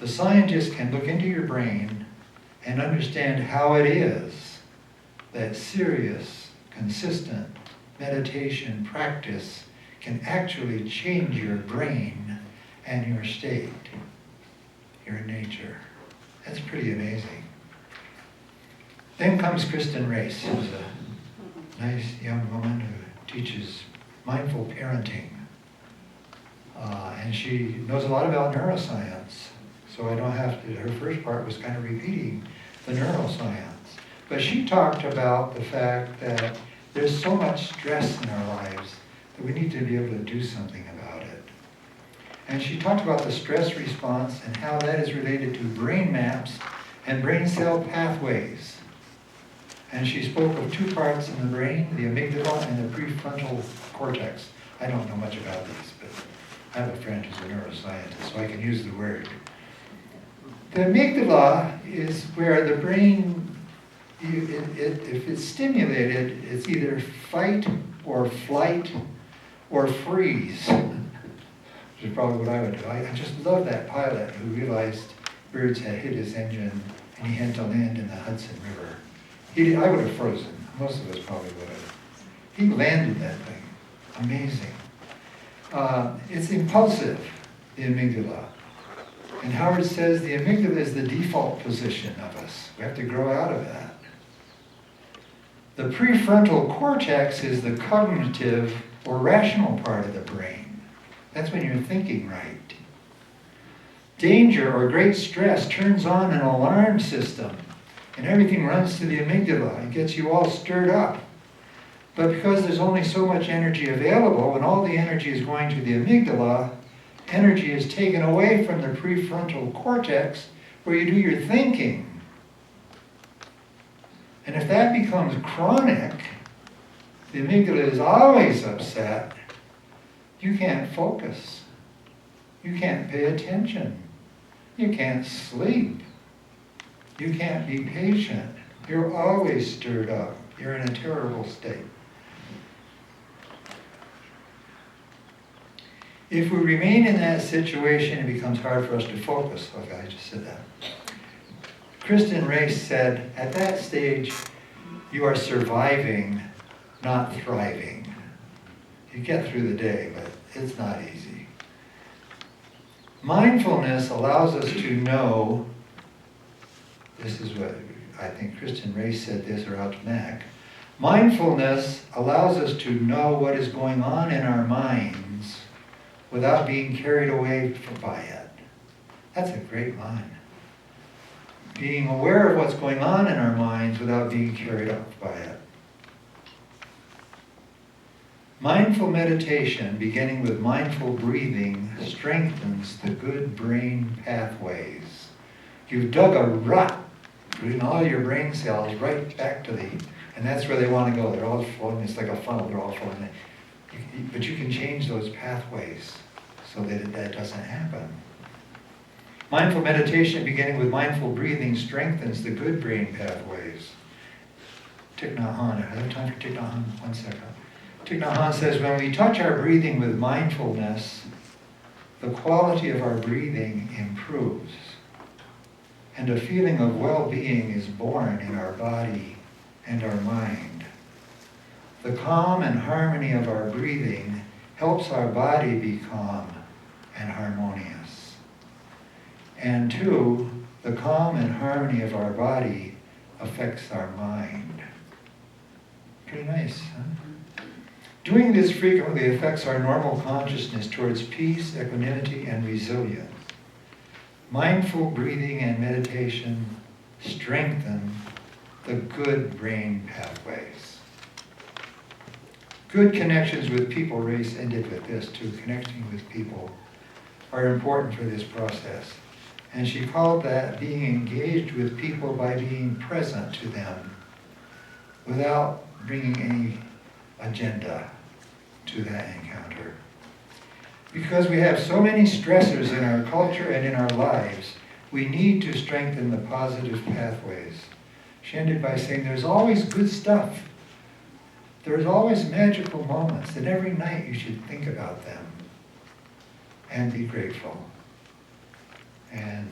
The scientist can look into your brain and understand how it is that serious, consistent meditation practice can actually change your brain and your state, your nature. That's pretty amazing. Then comes Kristen Race, who's a nice young woman who teaches mindful parenting. And she knows a lot about neuroscience, so I don't have to, her first part was kind of repeating the neuroscience. But she talked about the fact that there's so much stress in our lives that we need to be able to do something about it. And she talked about the stress response and how that is related to brain maps and brain cell pathways. And she spoke of two parts in the brain, the amygdala and the prefrontal cortex. I don't know much about these, but I have a friend who's a neuroscientist, so I can use the word. The amygdala is where the brain, if it's stimulated, it's either fight or flight or freeze, which is probably what I would do. I just love that pilot who realized birds had hit his engine and he had to land in the Hudson River. I would have frozen. Most of us probably would have. He landed that thing. Amazing. It's impulsive, the amygdala. And Howard says the amygdala is the default position of us. We have to grow out of that. The prefrontal cortex is the cognitive or rational part of the brain. That's when you're thinking right. Danger or great stress turns on an alarm system, and everything runs to the amygdala and gets you all stirred up. But because there's only so much energy available, when all the energy is going to the amygdala, energy is taken away from the prefrontal cortex where you do your thinking. And if that becomes chronic, the amygdala is always upset, you can't focus. You can't pay attention. You can't sleep. You can't be patient. You're always stirred up. You're in a terrible state. If we remain in that situation, it becomes hard for us to focus. Okay, I just said that. Kristen Race said, at that stage, you are surviving, not thriving. You get through the day, but it's not easy. Mindfulness allows us to know, this is what I think Kristen Race said this, or Out Mac. Mindfulness allows us to know what is going on in our minds without being carried away by it. That's a great line. Being aware of what's going on in our minds without being carried off by it. Mindful meditation, beginning with mindful breathing, strengthens the good brain pathways. You've dug a rut in all your brain cells right back to and that's where they want to go. They're all flowing, it's like a funnel, they're all flowing. But you can change those pathways so that that doesn't happen. Mindful meditation, beginning with mindful breathing, strengthens the good brain pathways. Thich Nhat Hanh, I have time for Thich Nhat Hanh? 1 second. Thich Nhat Hanh says, when we touch our breathing with mindfulness, the quality of our breathing improves. And a feeling of well-being is born in our body and our mind. The calm and harmony of our breathing helps our body be calm and harmonious. And 2, the calm and harmony of our body affects our mind. Pretty nice, huh? Doing this frequently affects our normal consciousness towards peace, equanimity, and resilience. Mindful breathing and meditation strengthen the good brain pathways. Good connections with people, Race ended with this too, connecting with people are important for this process. And she called that being engaged with people by being present to them without bringing any agenda to that encounter. Because we have so many stressors in our culture and in our lives, we need to strengthen the positive pathways. She ended by saying there's always good stuff. There's always magical moments, and every night you should think about them and be grateful. And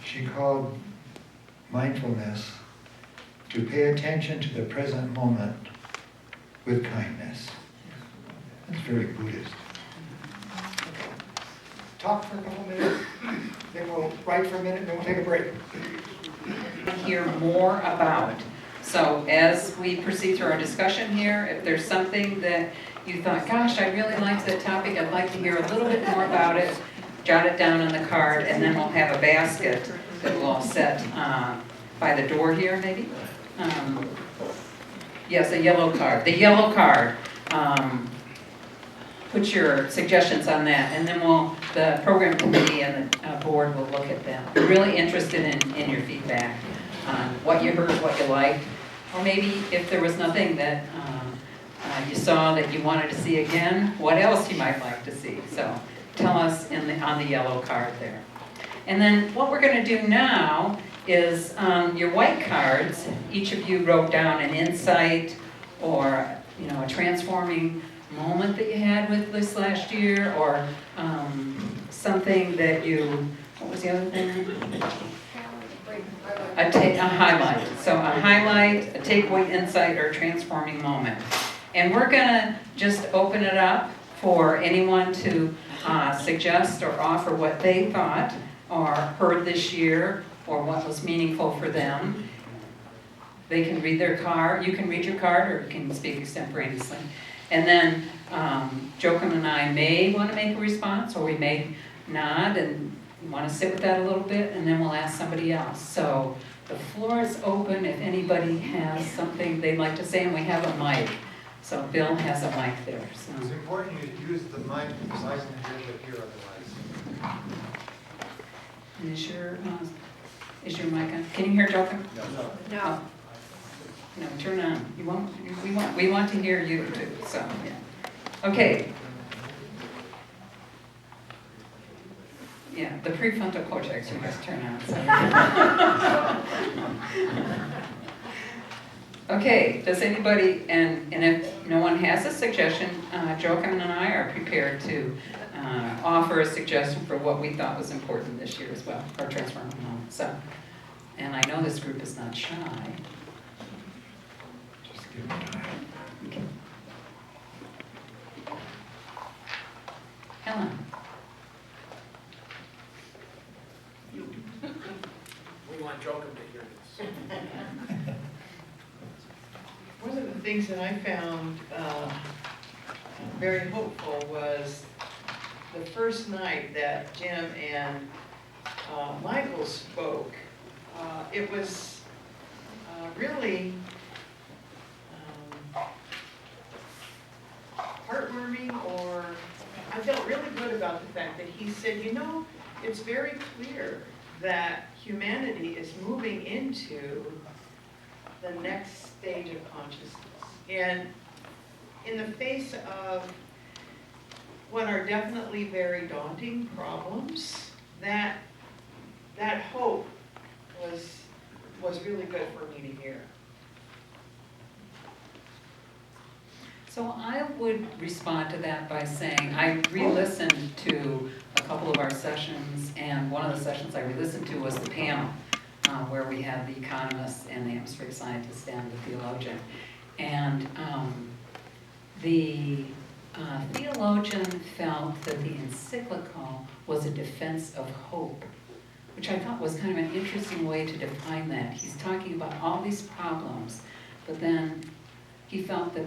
she called mindfulness to pay attention to the present moment with kindness. That's very Buddhist. Talk for a couple minutes, then we'll write for a minute, then we'll take a break. Hear more about. So as we proceed through our discussion here, if there's something that you thought, gosh, I really liked that topic, I'd like to hear a little bit more about it, jot it down on the card, and then we'll have a basket that we'll set by the door here, maybe? Yes, a yellow card. The yellow card. Put your suggestions on that, and then the program committee and the board will look at them. We're really interested in your feedback on what you heard, what you liked, or maybe if there was nothing that you saw that you wanted to see again, what else you might like to see. So tell us on the yellow card there. And then what we're going to do now is your white cards, each of you wrote down an insight or a transforming moment that you had with this last year, or something that what was the other thing? A highlight. So a highlight, a takeaway, insight, or a transforming moment. And we're gonna just open it up for anyone to suggest or offer what they thought or heard this year, or what was meaningful for them. They can read their card, you can read your card, or you can speak extemporaneously. And then Joachim and I may want to make a response, or we may not, and want to sit with that a little bit, and then we'll ask somebody else. So the floor is open if anybody has something they'd like to say, and we have a mic. So Bill has a mic there. So. It's important you use the mic because I can hear here otherwise. And is your mic on? Can you hear Joachim? No. No, turn on. We want to hear you too. So yeah. Okay. Yeah, the prefrontal cortex you must turn on. So. Okay. Does anybody and if no one has a suggestion, Joachim and I are prepared to offer a suggestion for what we thought was important this year as well, or transforming moment. So, and I know this group is not shy. Okay. Helen. We want Joachim to hear this. One of the things that I found very hopeful was the first night that Jim and Michael spoke. It was really heartwarming, or I felt really good about the fact that he said, it's very clear that humanity is moving into the next stage of consciousness. And in the face of what are definitely very daunting problems, that hope was really good for me to hear. So I would respond to that by saying I re-listened to a couple of our sessions, and one of the sessions I re-listened to was the panel where we had the economists and the atmospheric scientist and the theologian. And the theologian felt that the encyclical was a defense of hope, which I thought was kind of an interesting way to define that. He's talking about all these problems, but then he felt that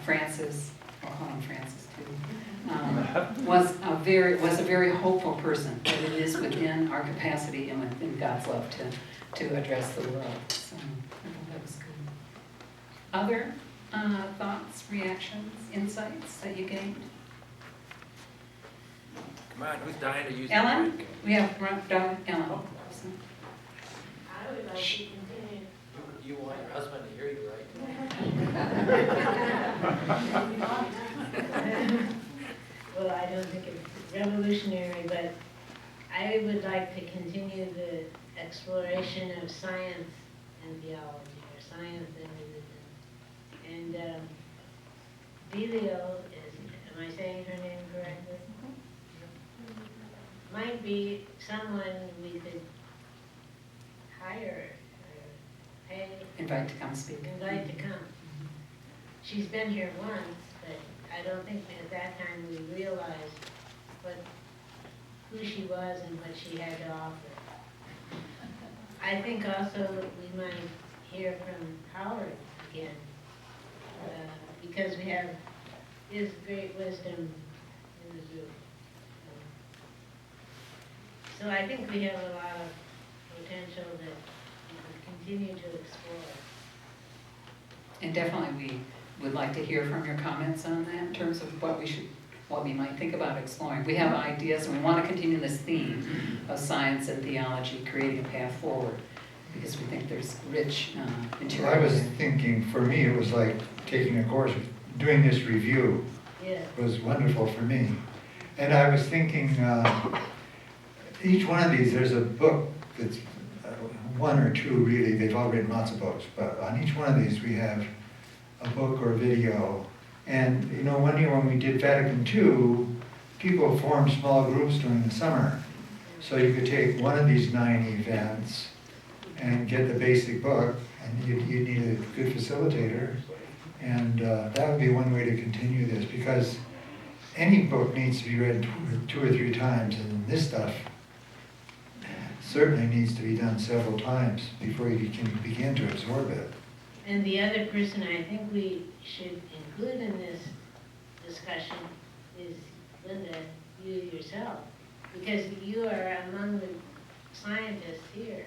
Francis, call him Francis too, was a very hopeful person, that it is within our capacity and within God's love to address the world. So I thought that was good. Other thoughts, reactions, insights that you gained? Come on, who's dying to use the Ellen? mic? We have Ellen. Oh. So, I would like to continue. You want your husband to hear you, right? Well, I don't think it's revolutionary, but I would like to continue the exploration of science and theology, or science and religion. And Delio is, am I saying her name correctly? Might be someone we could hire or pay, invite to come speak. invite to come. She's been here once, but I don't think at that time we realized who she was and what she had to offer. I think also we might hear from Howard again, because we have his great wisdom in the group. So I think we have a lot of potential that we can continue to explore. And definitely we would like to hear from your comments on that in terms of what we might think about exploring. We have ideas and we want to continue this theme of science and theology, creating a path forward, because we think there's rich material. I was thinking, for me, it was like taking a course, doing this review Yeah. was wonderful for me. And I was thinking, each one of these, there's a book that's one or two really, they've all written lots of books, but on each one of these we have a book or video. And you know, one year when we did Vatican II, people formed small groups during the summer. So you could take one of these 9 events and get the basic book, and you'd need a good facilitator. And that would be one way to continue this, because any book needs to be read two or three times, and this stuff certainly needs to be done several times before you can begin to absorb it. And the other person I think we should include in this discussion is Linda, you yourself, because you are among the scientists here,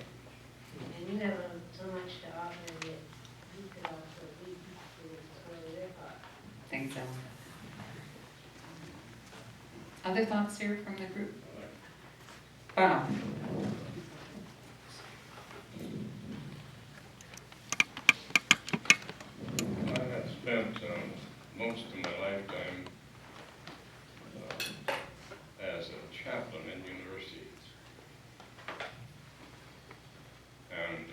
and you have so much to offer that you could also lead to explore their thoughts. Thanks, Ellen. Other thoughts here from the group? Bob? I have spent most of my lifetime as a chaplain in universities. And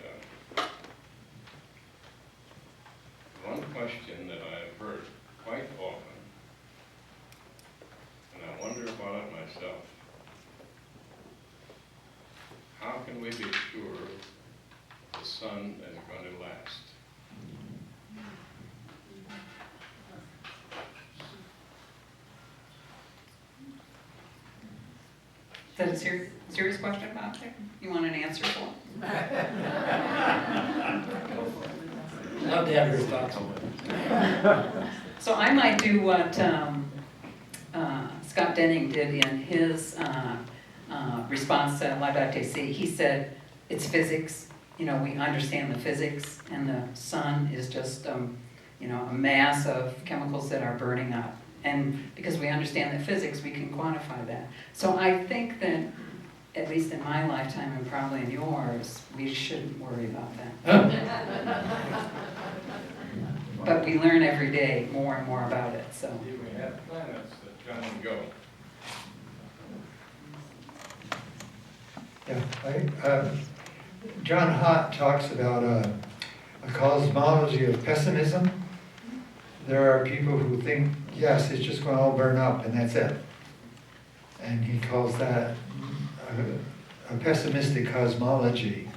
one question that I've heard quite often, and I wonder about it myself, how can we be sure the sun is going to last? Is that a serious question, Bob? You want an answer for it? Love to have your thoughts on it. So I might do what Scott Denning did in his response to Laudate Si. He said, it's physics. You know, we understand the physics, and the sun is just, you know, a mass of chemicals that are burning up. And because we understand the physics, we can quantify that. So I think that, at least in my lifetime and probably in yours, we shouldn't worry about that. But we learn every day more and more about it, so. Do we have planets that come and go? Yeah, John Hott talks about a cosmology of pessimism. There are people who think, yes, it's just going to all burn up and that's it. And he calls that a pessimistic cosmology.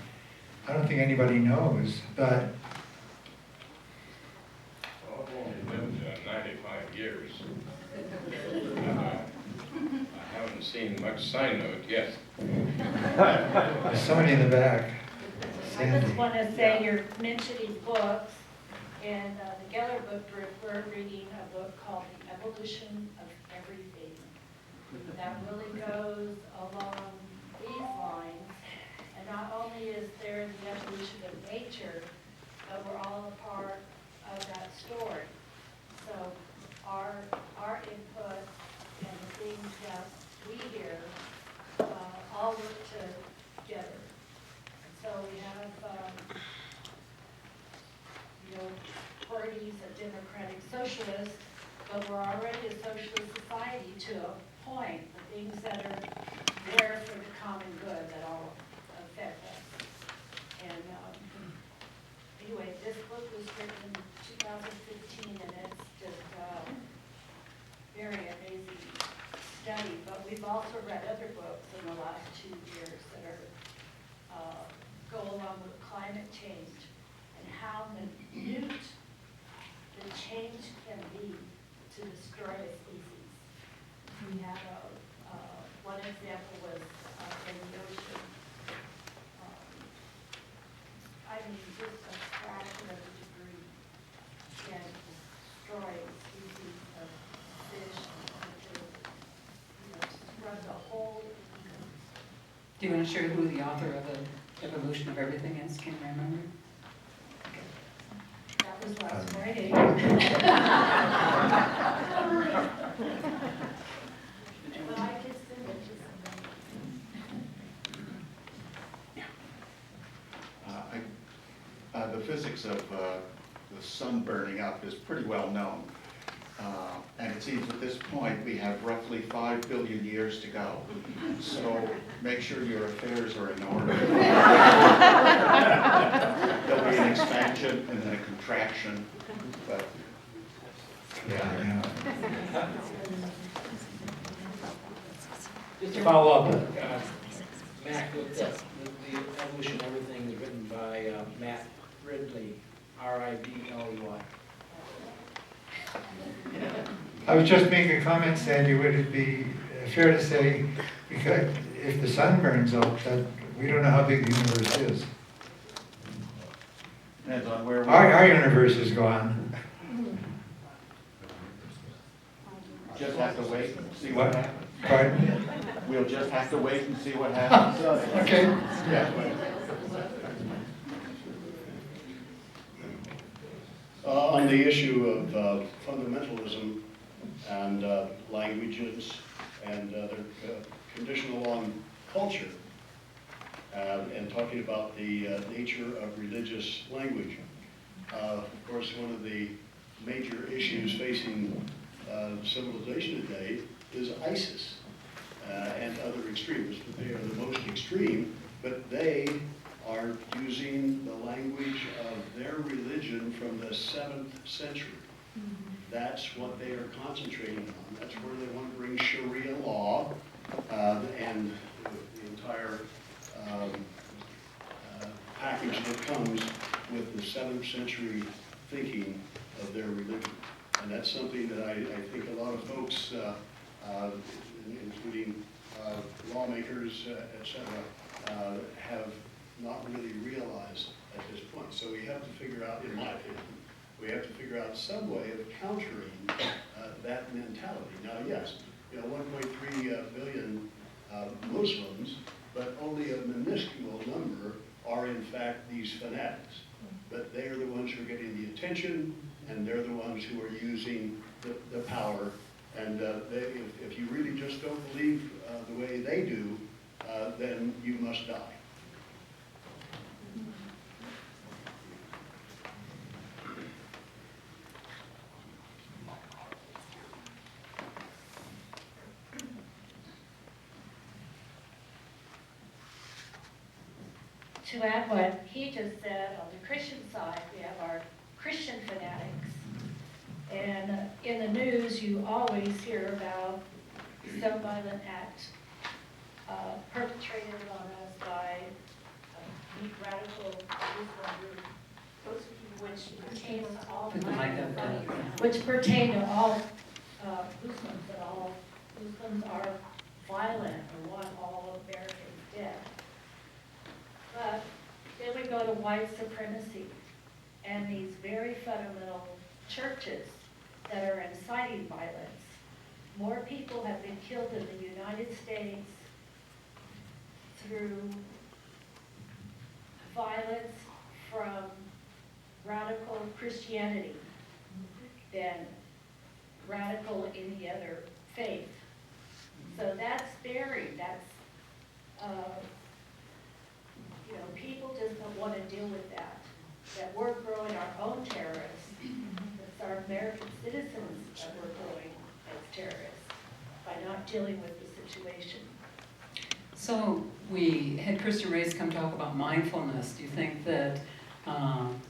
I don't think anybody knows, but Well, I've only lived 95 years. And, I haven't seen much sign of it yet. there's somebody in the back. I just Sandy. want to say you're mentioning books, and the Geller book group, we're reading a book called A evolution of everything. That really goes along these lines. And not only is there the evolution of nature, but we're all a part of that story. So our input and the things that we hear all work together. And so we have, parties, a democratic socialist, but we're already a socialist society to a point. The things that are there for the common good that all affect us. And anyway, this book was written in 2015, and it's just very amazing study. But we've also read other books in the last 2 years that are go along with climate change and how minute the change can be to destroy a species. We had one example was in the ocean. Just a fraction of a degree can destroy a species of fish and run the whole ecosystem. Do you want to share who the author of the Evolution of Everything is? Can you remember? That was last Friday. But I could send it to somebody. The physics of the sun burning up is pretty well known. And it seems at this point we have roughly 5 billion years to go. So make sure your affairs are in order. There'll be an expansion and then a contraction. But Yeah. Just to follow up, Mac, the Evolution of Everything is written by Matt Ridley, R-I-D-L-E-Y. I was just making a comment, Sandy, would it be fair to say, because if the sun burns out, that we don't know how big the universe is. depends on where we Our universe is gone. just have to wait and see what happens. Pardon? We'll just have to wait and see what happens. Okay. Yeah. On the issue of fundamentalism and languages and their conditional on culture, and talking about the nature of religious language. Of course, one of the major issues facing civilization today is ISIS and other extremists. But they are the most extreme, but they are using the language of their religion from the 7th century. That's what they are concentrating on. That's where they want to bring Sharia law and the entire package that comes with the 7th century thinking of their religion. And that's something that I think a lot of folks, including lawmakers, et cetera, have not really realized at this point. So we have to figure out, in my opinion, we have to figure out some way of countering that mentality. Now, yes, 1.3 billion Muslims, but only a minuscule number are in fact these fanatics. But they are the ones who are getting the attention, and they're the ones who are using the power. And if you really just don't believe the way they do, then you must die. To add what he just said, on the Christian side, we have our Christian fanatics. And in the news, you always hear about some violent act perpetrated on us by a deep radical Muslim group, which pertain to all Muslims, that all Muslims are violent or want all Americans dead. But then we go to white supremacy and these very fundamental churches that are inciting violence. More people have been killed in the United States through violence from radical Christianity than radical any other faith. So that's buried, that's, people just don't want to deal with that. That we're growing our own terrorists. It's our American citizens that we're growing as terrorists by not dealing with the situation. So we had Kristen Reyes come talk about mindfulness. Do you think that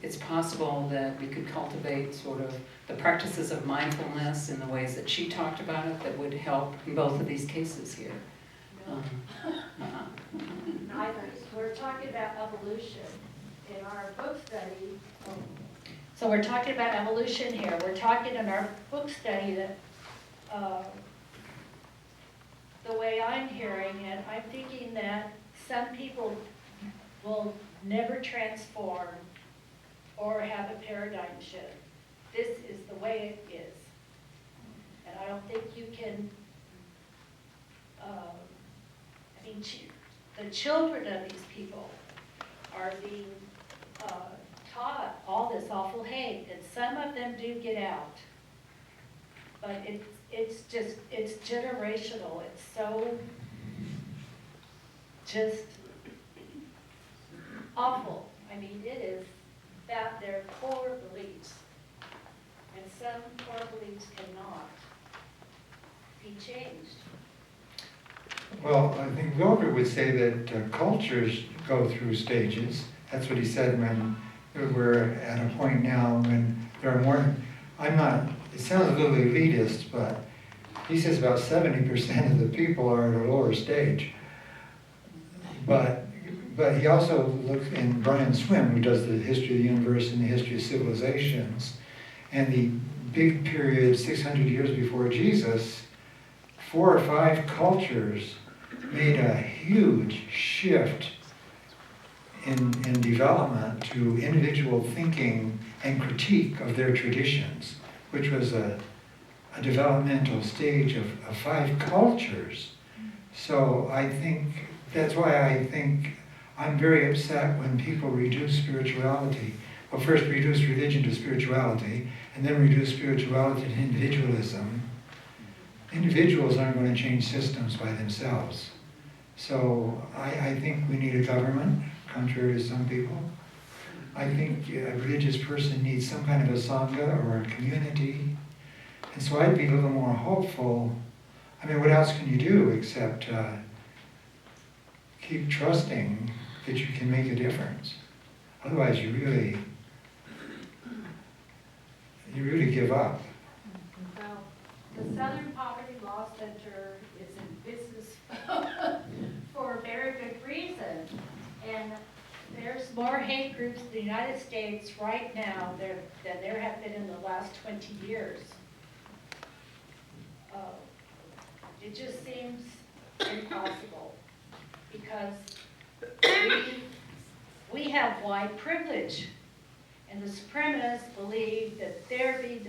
it's possible that we could cultivate sort of the practices of mindfulness in the ways that she talked about it that would help in both of these cases here? We're talking about evolution in our book study. So we're talking about evolution here. We're talking in our book study that the way I'm hearing it, I'm thinking that some people will never transform or have a paradigm shift. This is the way it is. And I don't think you can, the children of these people are being taught all this awful hate, and some of them do get out. But it's generational. It's so just awful. I mean, it is that their core beliefs, and some core beliefs cannot be changed. Well, I think Wilbur would say that cultures go through stages. That's what he said when we're at a point now when there are more, it sounds a little elitist, but he says about 70% of the people are at a lower stage. But he also looks in Brian Swim, who does the history of the universe and the history of civilizations, and the big period 600 years before Jesus, 4 or 5 cultures made a huge shift in development to individual thinking and critique of their traditions, which was a developmental stage of 5 cultures. So I think, that's why I think I'm very upset when people reduce spirituality. Well, first reduce religion to spirituality, and then reduce spirituality to individualism. Individuals aren't going to change systems by themselves. So I think we need a government, contrary to some people. I think a religious person needs some kind of a sangha or a community. And so I'd be a little more hopeful. I mean, what else can you do except keep trusting that you can make a difference? Otherwise, you really give up. Well, the Southern Poverty Law Center is in business for a very good reason. And there's more hate groups in the United States right now than there have been in the last 20 years. It just seems impossible because we have white privilege, and the supremacists believe that they're being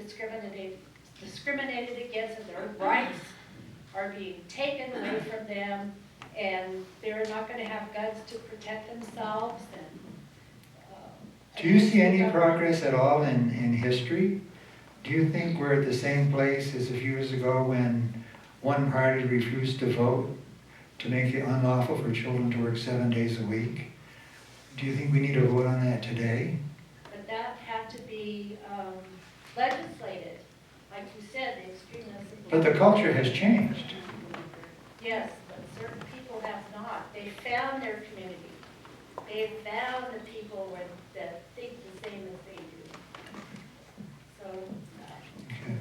discriminated against, and their rights are being taken away from them, and they're not going to have guns to protect themselves. And do you see any progress at all in history? Do you think we're at the same place as a few years ago when one party refused to vote to make it unlawful for children to work 7 days a week? Do you think we need to vote on that today? But that had to be legislated. Like you said, the extremists. But the culture has changed. Yes, but certain people have not. They found their community. They found the people that think the same as they do. So. Okay.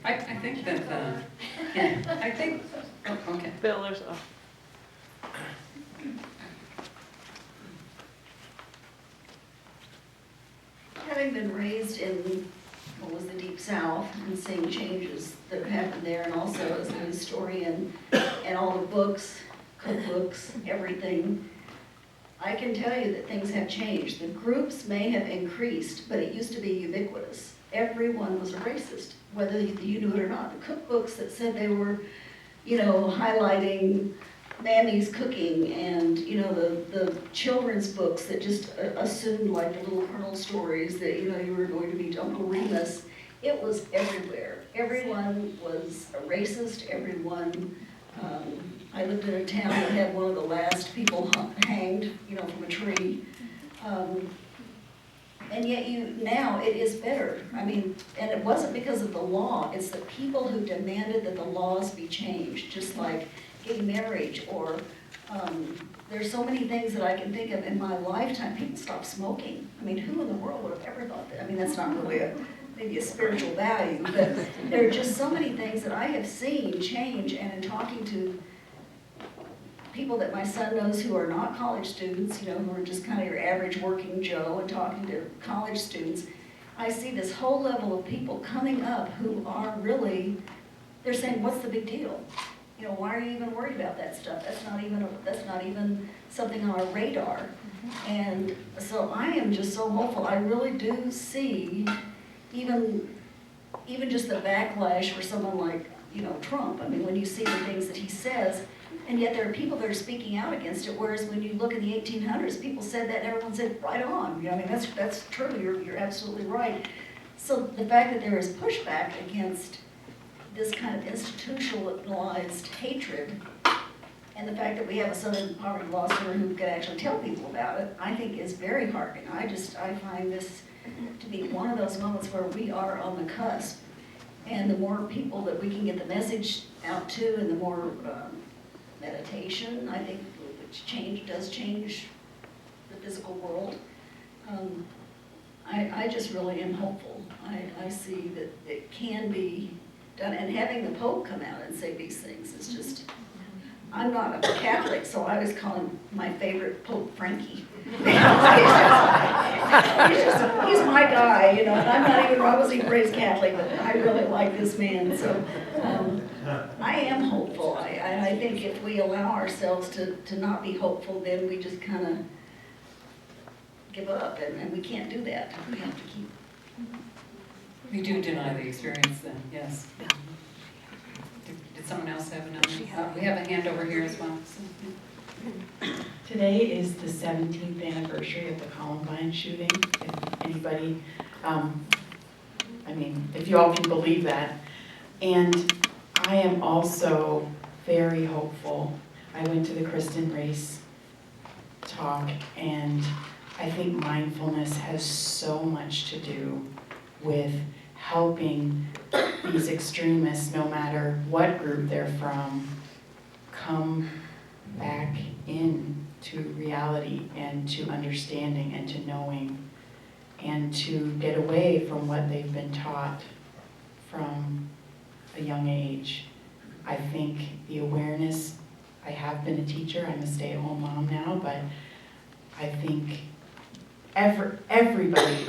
I think that, yeah, I think, oh, okay. Bill, there's a. Having been raised in what was the Deep South and seeing changes that happened there, and also as a historian and all the books, cookbooks, everything, I can tell you that things have changed. The groups may have increased, but it used to be ubiquitous. everyone was a racist, whether you knew it or not. The cookbooks that said they were, highlighting Mammy's cooking, and, the children's books that just assumed like the little Colonel stories that, you were going to meet Uncle Remus. It was everywhere. Everyone was a racist, everyone, I lived in a town that had one of the last people hanged, from a tree. And yet now it is better. I mean, and it wasn't because of the law, it's the people who demanded that the laws be changed, just like gay marriage, or there's so many things that I can think of in my lifetime. People stopped smoking. I mean, who in the world would have ever thought that? I mean, that's not really maybe a spiritual value, but there are just so many things that I have seen change, and in talking to people that my son knows who are not college students, who are just kind of your average working Joe, and talking to college students, I see this whole level of people coming up who are really, they're saying, what's the big deal? Why are you even worried about that stuff? That's not even something on our radar. And so I am just so hopeful. I really do see even just the backlash for someone like, Trump. I mean, when you see the things that he says, and yet there are people that are speaking out against it, whereas when you look in the 1800s, people said that and everyone said, right on. I mean, that's true, you're absolutely right. So the fact that there is pushback against this kind of institutionalized hatred, and the fact that we have a Southern poverty law center who can actually tell people about it, I think is very heartening. I find this to be one of those moments where we are on the cusp. And the more people that we can get the message out to, and the more meditation, I think, which does change the physical world. I just really am hopeful. I see that it can be done, and having the Pope come out and say these things is just, I'm not a Catholic, so I always call him my favorite Pope Frankie. He's my guy, and I wasn't even raised Catholic, but I really like this man, so I am hopeful. I think if we allow ourselves to not be hopeful, then we just kind of give up, and we can't do that. We have to keep. We do deny the experience then, yes. Did someone else have another? We have a hand over here as well. Today is the 17th anniversary of the Columbine shooting. If anybody, if you all can believe that. And I am also very hopeful. I went to the Kristen Race talk, and I think mindfulness has so much to do with helping these extremists, no matter what group they're from, come back into reality and to understanding and to knowing, and to get away from what they've been taught from a young age. I think the awareness, I have been a teacher, I'm a stay-at-home mom now, but I think everybody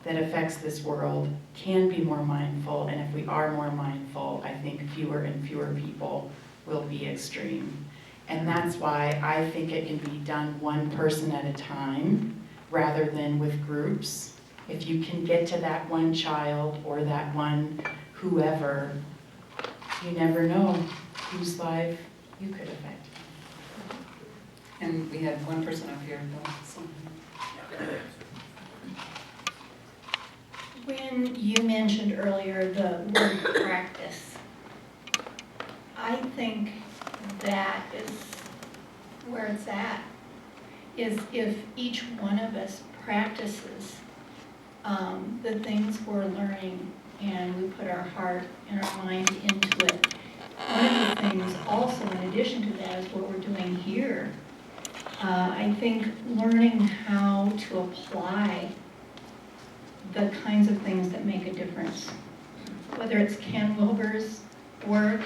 that affects this world can be more mindful, and if we are more mindful, I think fewer and fewer people will be extreme. And that's why I think it can be done one person at a time rather than with groups. If you can get to that one child or that one whoever, you never know whose life you could affect. And we had one person up here. When you mentioned earlier the word practice, I think that is where it's at, is if each one of us practices the things we're learning and we put our heart and our mind into it. One of the things also, in addition to that, is what we're doing here. I think learning how to apply the kinds of things that make a difference, whether it's Ken Wilber's work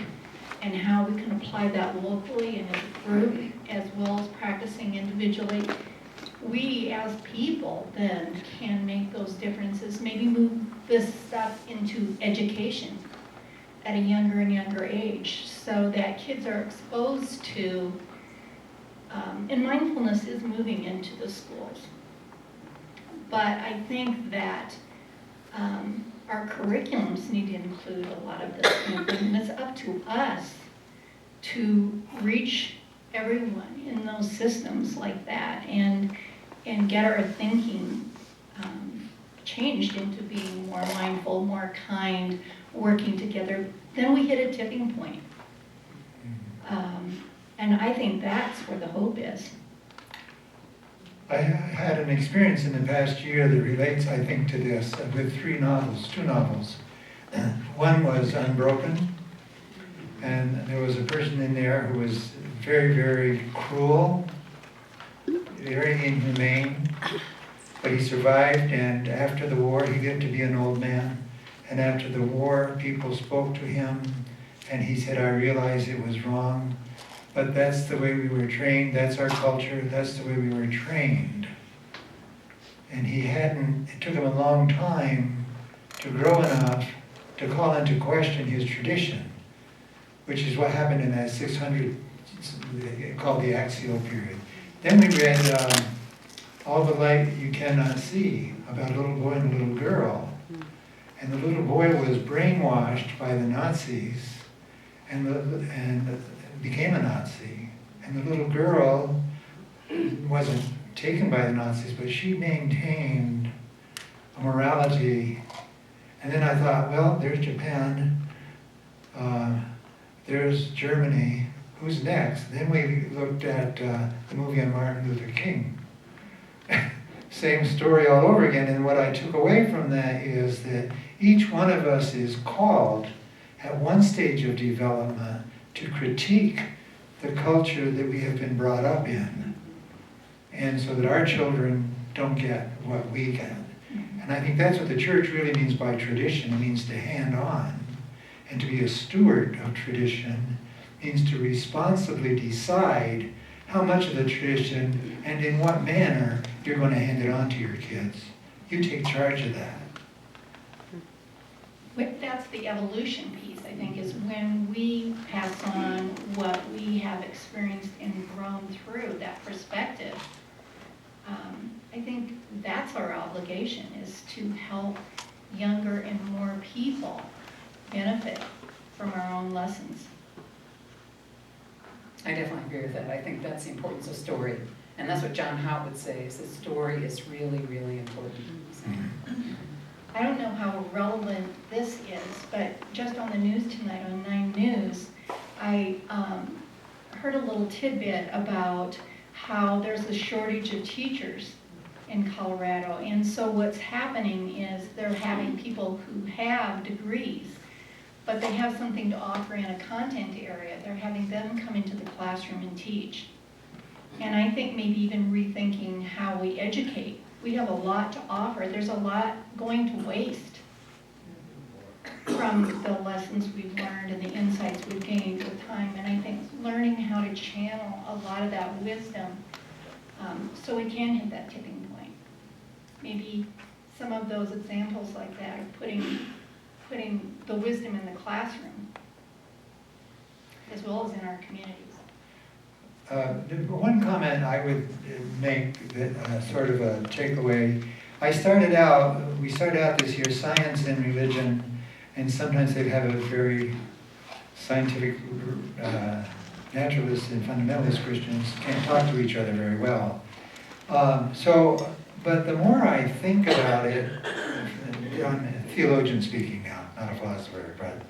and how we can apply that locally and as a group, as well as practicing individually. We as people then can make those differences, maybe move this stuff into education at a younger and younger age so that kids are exposed to, and mindfulness is moving into the schools. But I think that our curriculums need to include a lot of this kind of thing. And it's up to us to reach everyone in those systems like that and get our thinking changed into being more mindful, more kind, working together. Then we hit a tipping point. And I think that's where the hope is. I had an experience in the past year that relates, I think, to this with two novels. One was Unbroken, and there was a person in there who was very, very cruel, very inhumane, but he survived, and after the war he lived to be an old man. And after the war, people spoke to him, and he said, I realized it was wrong, but that's the way we were trained, that's our culture, that's the way we were trained. And it took him a long time to grow enough to call into question his tradition, which is what happened in that 600, called the Axial period. Then we read All the Light You Cannot See, about a little boy and a little girl. And the little boy was brainwashed by the Nazis and became a Nazi. And the little girl wasn't taken by the Nazis, but she maintained a morality. And then I thought, well, there's Japan, there's Germany, who's next? Then we looked at the movie on Martin Luther King. Same story all over again, and what I took away from that is that each one of us is called at one stage of development to critique the culture that we have been brought up in, and so that our children don't get what we get. And I think that's what the church really means by tradition. It means to hand on, and to be a steward of tradition means to responsibly decide how much of the tradition and in what manner you're going to hand it on to your kids. You take charge of that. But that's the evolution piece, I think, is when we pass on what we have experienced and grown through, that perspective. I think that's our obligation, is to help younger and more people benefit from our own lessons. I definitely agree with that. I think that's the importance of story. And that's what John Haupt would say, is that story is really, really important. I don't know how relevant this is, but just on the news tonight, on 9 News, I heard a little tidbit about how there's a shortage of teachers in Colorado. And so what's happening is they're having people who have degrees, but they have something to offer in a content area. They're having them come into the classroom and teach. And I think maybe even rethinking how we educate. We have a lot to offer. There's a lot going to waste from the lessons we've learned and the insights we've gained with time. And I think learning how to channel a lot of that wisdom so we can hit that tipping point. Maybe some of those examples like that of putting the wisdom in the classroom as well as in our communities. One comment I would make that sort of a takeaway. We started out this year, science and religion, and sometimes they have a very scientific, naturalists and fundamentalist Christians can't talk to each other very well. But the more I think about it, I'm a theologian speaking now, not a philosopher, but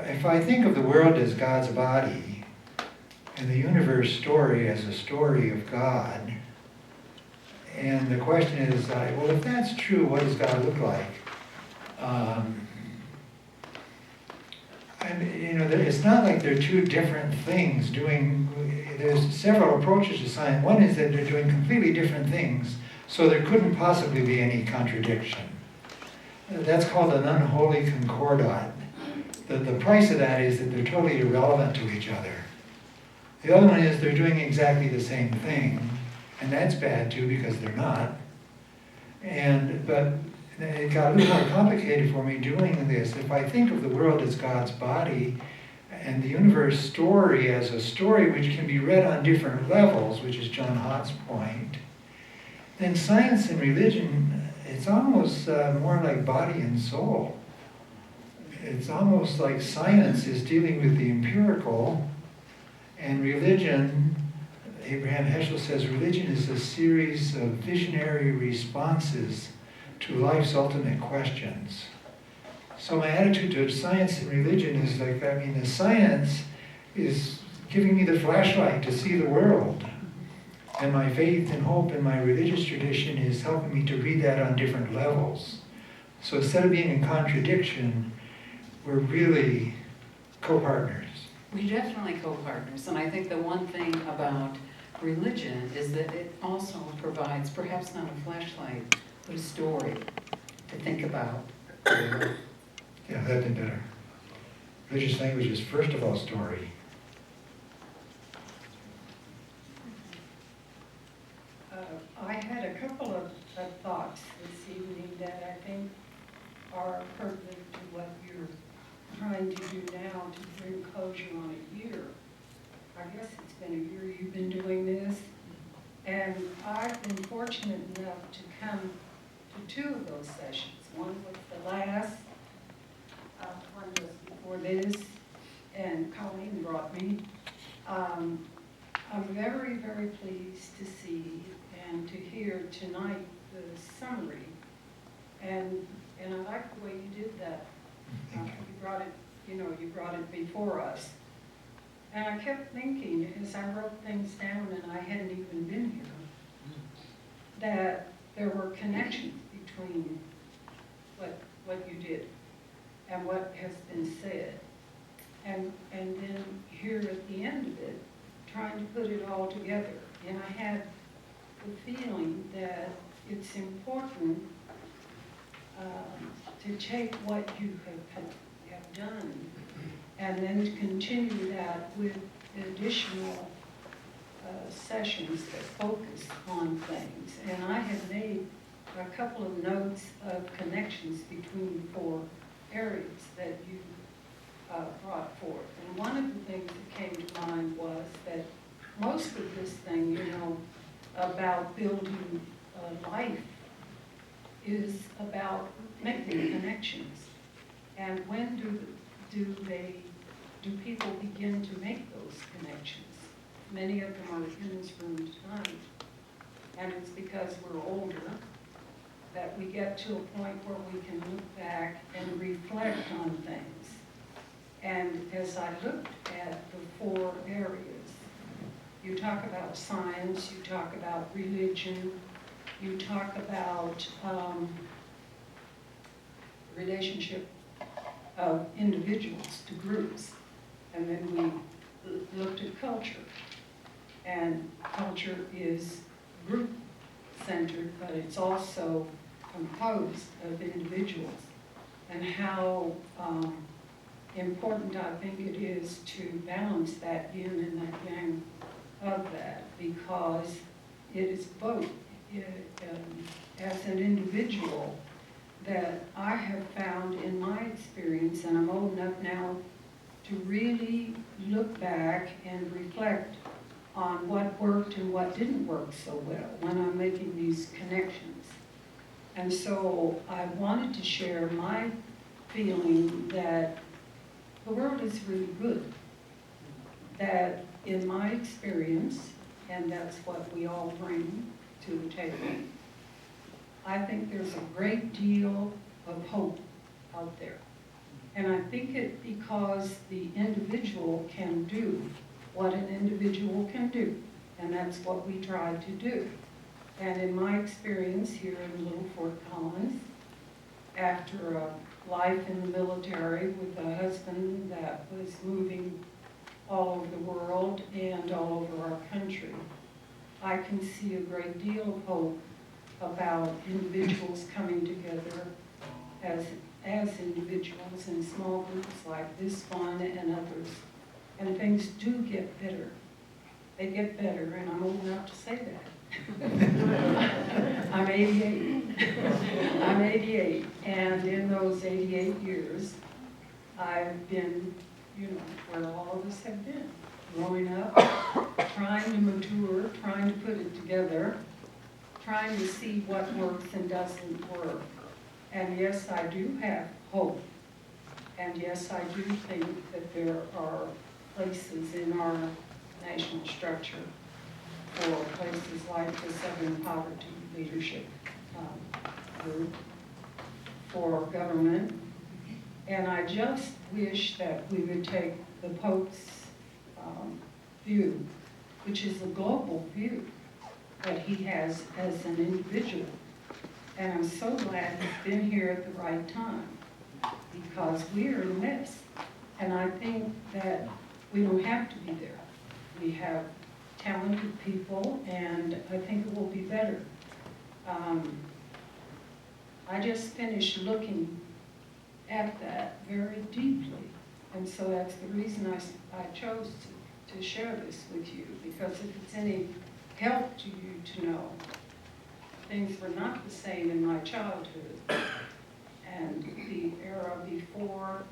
if I think of the world as God's body, and the universe story as a story of God. And the question is, well, if that's true, what does God look like? It's not like they're two different things there's several approaches to science. One is that they're doing completely different things, so there couldn't possibly be any contradiction. That's called an unholy concordat. The price of that is that they're totally irrelevant to each other. The other one is they're doing exactly the same thing, and that's bad too because they're not. But it got a little more complicated for me doing this. If I think of the world as God's body and the universe story as a story which can be read on different levels, which is John Haught's point, then science and religion, it it's almost more like body and soul. It's almost like science is dealing with the empirical, and religion, Abraham Heschel says, religion is a series of visionary responses to life's ultimate questions. So my attitude to science and religion is like, I mean, the science is giving me the flashlight to see the world. And my faith and hope in my religious tradition is helping me to read that on different levels. So instead of being in contradiction, we're really co-partners. We're definitely co-partners, and I think the one thing about religion is that it also provides, perhaps not a flashlight, but a story to think about. Yeah, that'd be better. Religious language is first of all story. I had a couple of thoughts this evening that I think are pertinent to what you're trying to do now to bring closure on a year. I guess it's been a year you've been doing this, and I've been fortunate enough to come to 2 of those sessions. One was the last, one was before this, and Colleen brought me. I'm very, very pleased to see and to hear tonight the summary, and I like the way you did that. You brought it, you brought it before us. And I kept thinking, as I wrote things down and I hadn't even been here, that there were connections between what you did and what has been said. And then here at the end of it, trying to put it all together. And I had the feeling that it's important to take what you have done and then to continue that with additional sessions that focus on things. And I have made a couple of notes of connections between the 4 areas that you brought forth. And one of the things that came to mind was that most of this thing, about building life is about making connections. And when do people begin to make those connections? Many of them are in this room tonight. And it's because we're older that we get to a point where we can look back and reflect on things. And as I looked at the 4 areas, you talk about science, you talk about religion, you talk about relationship of individuals to groups. And then we looked at culture. And culture is group-centered, but it's also composed of individuals. And how important I think it is to balance that yin and that yang of that, because it is both. As an individual, that I have found in my experience, and I'm old enough now to really look back and reflect on what worked and what didn't work so well when I'm making these connections. And so I wanted to share my feeling that the world is really good. That in my experience, and that's what we all bring to the table, I think there's a great deal of hope out there. And I think it because the individual can do what an individual can do. And that's what we try to do. And in my experience here in Little Fort Collins, after a life in the military with a husband that was moving all over the world and all over our country, I can see a great deal of hope about individuals coming together as individuals in small groups like this one and others. And things do get better. They get better, and I'm old enough to say that. I'm 88. I'm 88, and in those 88 years, I've been, where all of us have been. Growing up, trying to mature, trying to put it together, trying to see what works and doesn't work. And yes, I do have hope. And yes, I do think that there are places in our national structure for places like the Southern Poverty Leadership Group, for government. And I just wish that we would take the Pope's view, which is a global view that he has as an individual. And I'm so glad he's been here at the right time, because we are in a mess. And I think that we don't have to be there. We have talented people, and I think it will be better. I just finished looking at that very deeply, and so that's the reason I chose to share this with you, because if it's any help to you to know, things were not the same in my childhood and the era before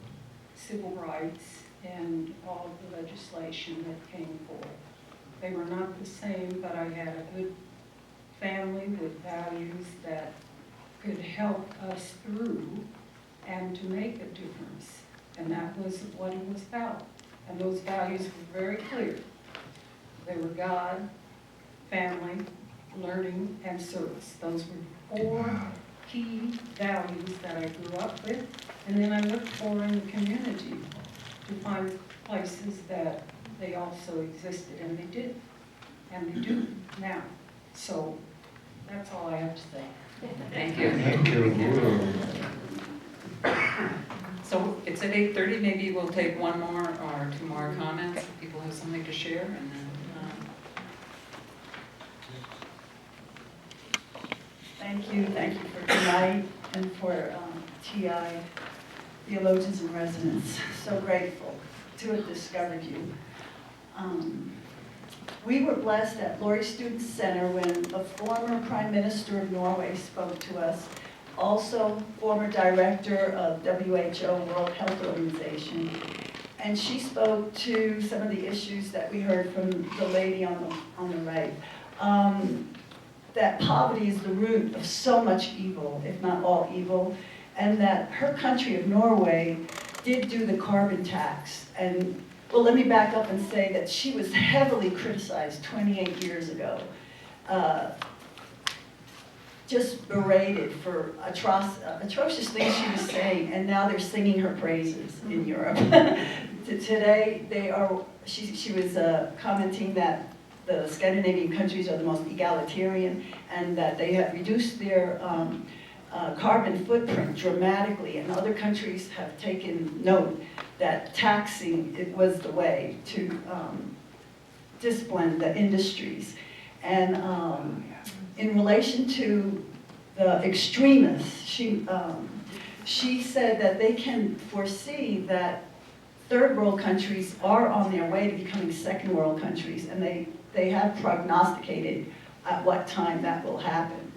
civil rights and all of the legislation that came forth. They were not the same, but I had a good family with values that could help us through and to make a difference. And that was what it was about. And those values were very clear. They were God, family, learning, and service. Those were 4 key values that I grew up with. And then I looked for in the community to find places that they also existed, and they did. And they do now. So that's all I have to say. Thank you. Thank you. So it's at 8:30, maybe we'll take one more or 2 more comments, if people have something to share, and then, Thank you for tonight and for TI, Theologians in Residence. So grateful to have discovered you. We were blessed at Laurie Student Center when the former Prime Minister of Norway spoke to us, also former director of WHO, World Health Organization. And she spoke to some of the issues that we heard from the lady on the right. That poverty is the root of so much evil, if not all evil, and that her country of Norway did do the carbon tax. And well, let me back up and say that she was heavily criticized 28 years ago, just berated for atrocious things she was saying, and now they're singing her praises in Europe. Today, she was commenting that the Scandinavian countries are the most egalitarian, and that they have reduced their carbon footprint dramatically, and other countries have taken note that taxing it was the way to discipline the industries. And in relation to the extremists, she said that they can foresee that third world countries are on their way to becoming second world countries, and they have prognosticated at what time that will happen.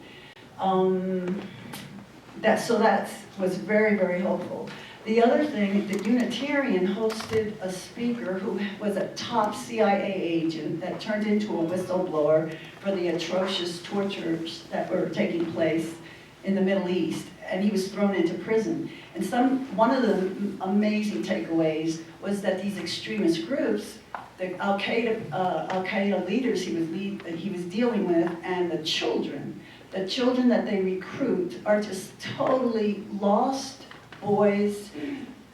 So that was very, very hopeful. The other thing, the Unitarian hosted a speaker who was a top CIA agent that turned into a whistleblower for the atrocious tortures that were taking place in the Middle East, and he was thrown into prison. And one of the amazing takeaways was that these extremist groups, the Al-Qaeda leaders he was dealing with, and the children that they recruit are just totally lost boys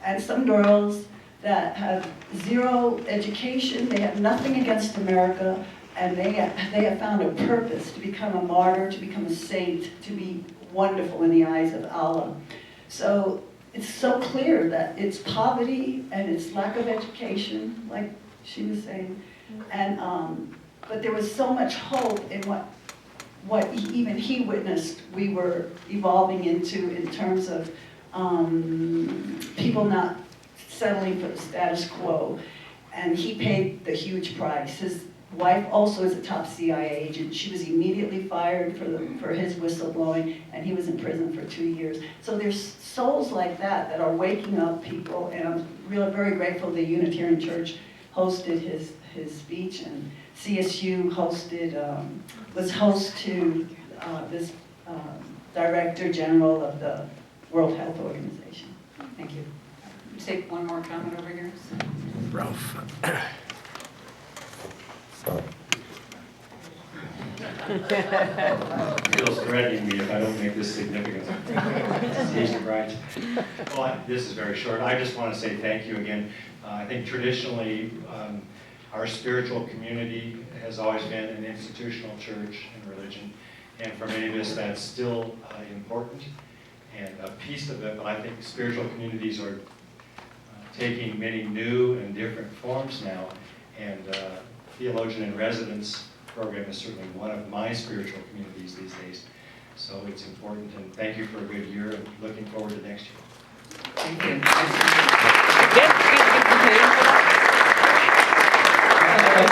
and some girls that have zero education. They have nothing against America, and they have found a purpose to become a martyr, to become a saint, to be wonderful in the eyes of Allah. So it's so clear that it's poverty and it's lack of education, like she was saying, and but there was so much hope in what even he witnessed we were evolving into in terms of people not settling for the status quo, and he paid the huge price. His wife also is a top CIA agent. She was immediately fired for his whistleblowing, and he was in prison for 2 years. So there's souls like that are waking up people, and I'm really very grateful the Unitarian Church hosted his speech, and CSU was host to this Director General of the World Health Organization. Thank you. Take one more comment over here. Ralph. Feels threatening me if I don't make this significant. Right. Well, this is very short. I just want to say thank you again. I think traditionally, our spiritual community has always been an institutional church and religion, and for many of us that's still important and a piece of it, but I think spiritual communities are taking many new and different forms now, and Theologian in Residence program is certainly one of my spiritual communities these days. So it's important, and thank you for a good year, and looking forward to next year. Thank you.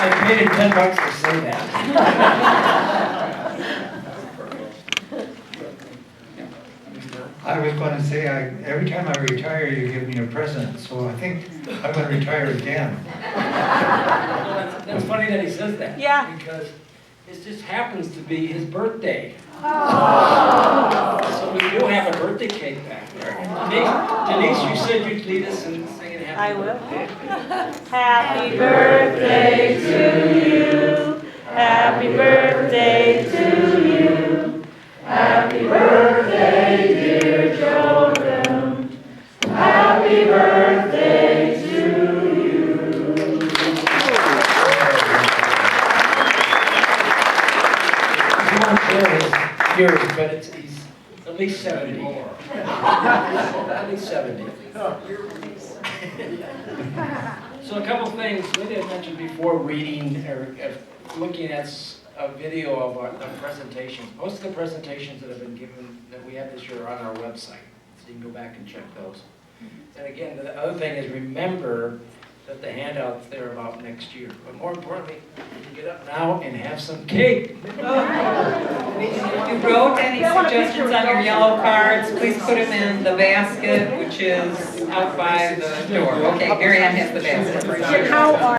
I paid him $10 to say that. I was going to say, every time I retire, you give me a present, so I think I'm going to retire again. That's funny that he says that. Yeah. Because it just happens to be his birthday. So we do have a birthday cake back there. Denise, you said you'd lead us in singing happy I will. birthday. Happy birthday to you. Happy birthday to you. Happy birthday, dear Joachim. Happy birthday to you. He won't share his years, but he's at least 70. At least 70. So a couple things, Linda had mentioned before reading or looking at a video of our presentations. Most of the presentations that have been given, that we have this year, are on our website. So you can go back and check those. And again, the other thing is remember that the handouts there are about next year. But more importantly, you can get up now and have some cake. If you wrote any suggestions on your yellow cards, please put them in the basket, which is out by the door. Okay, Mary Ann has the basket. How are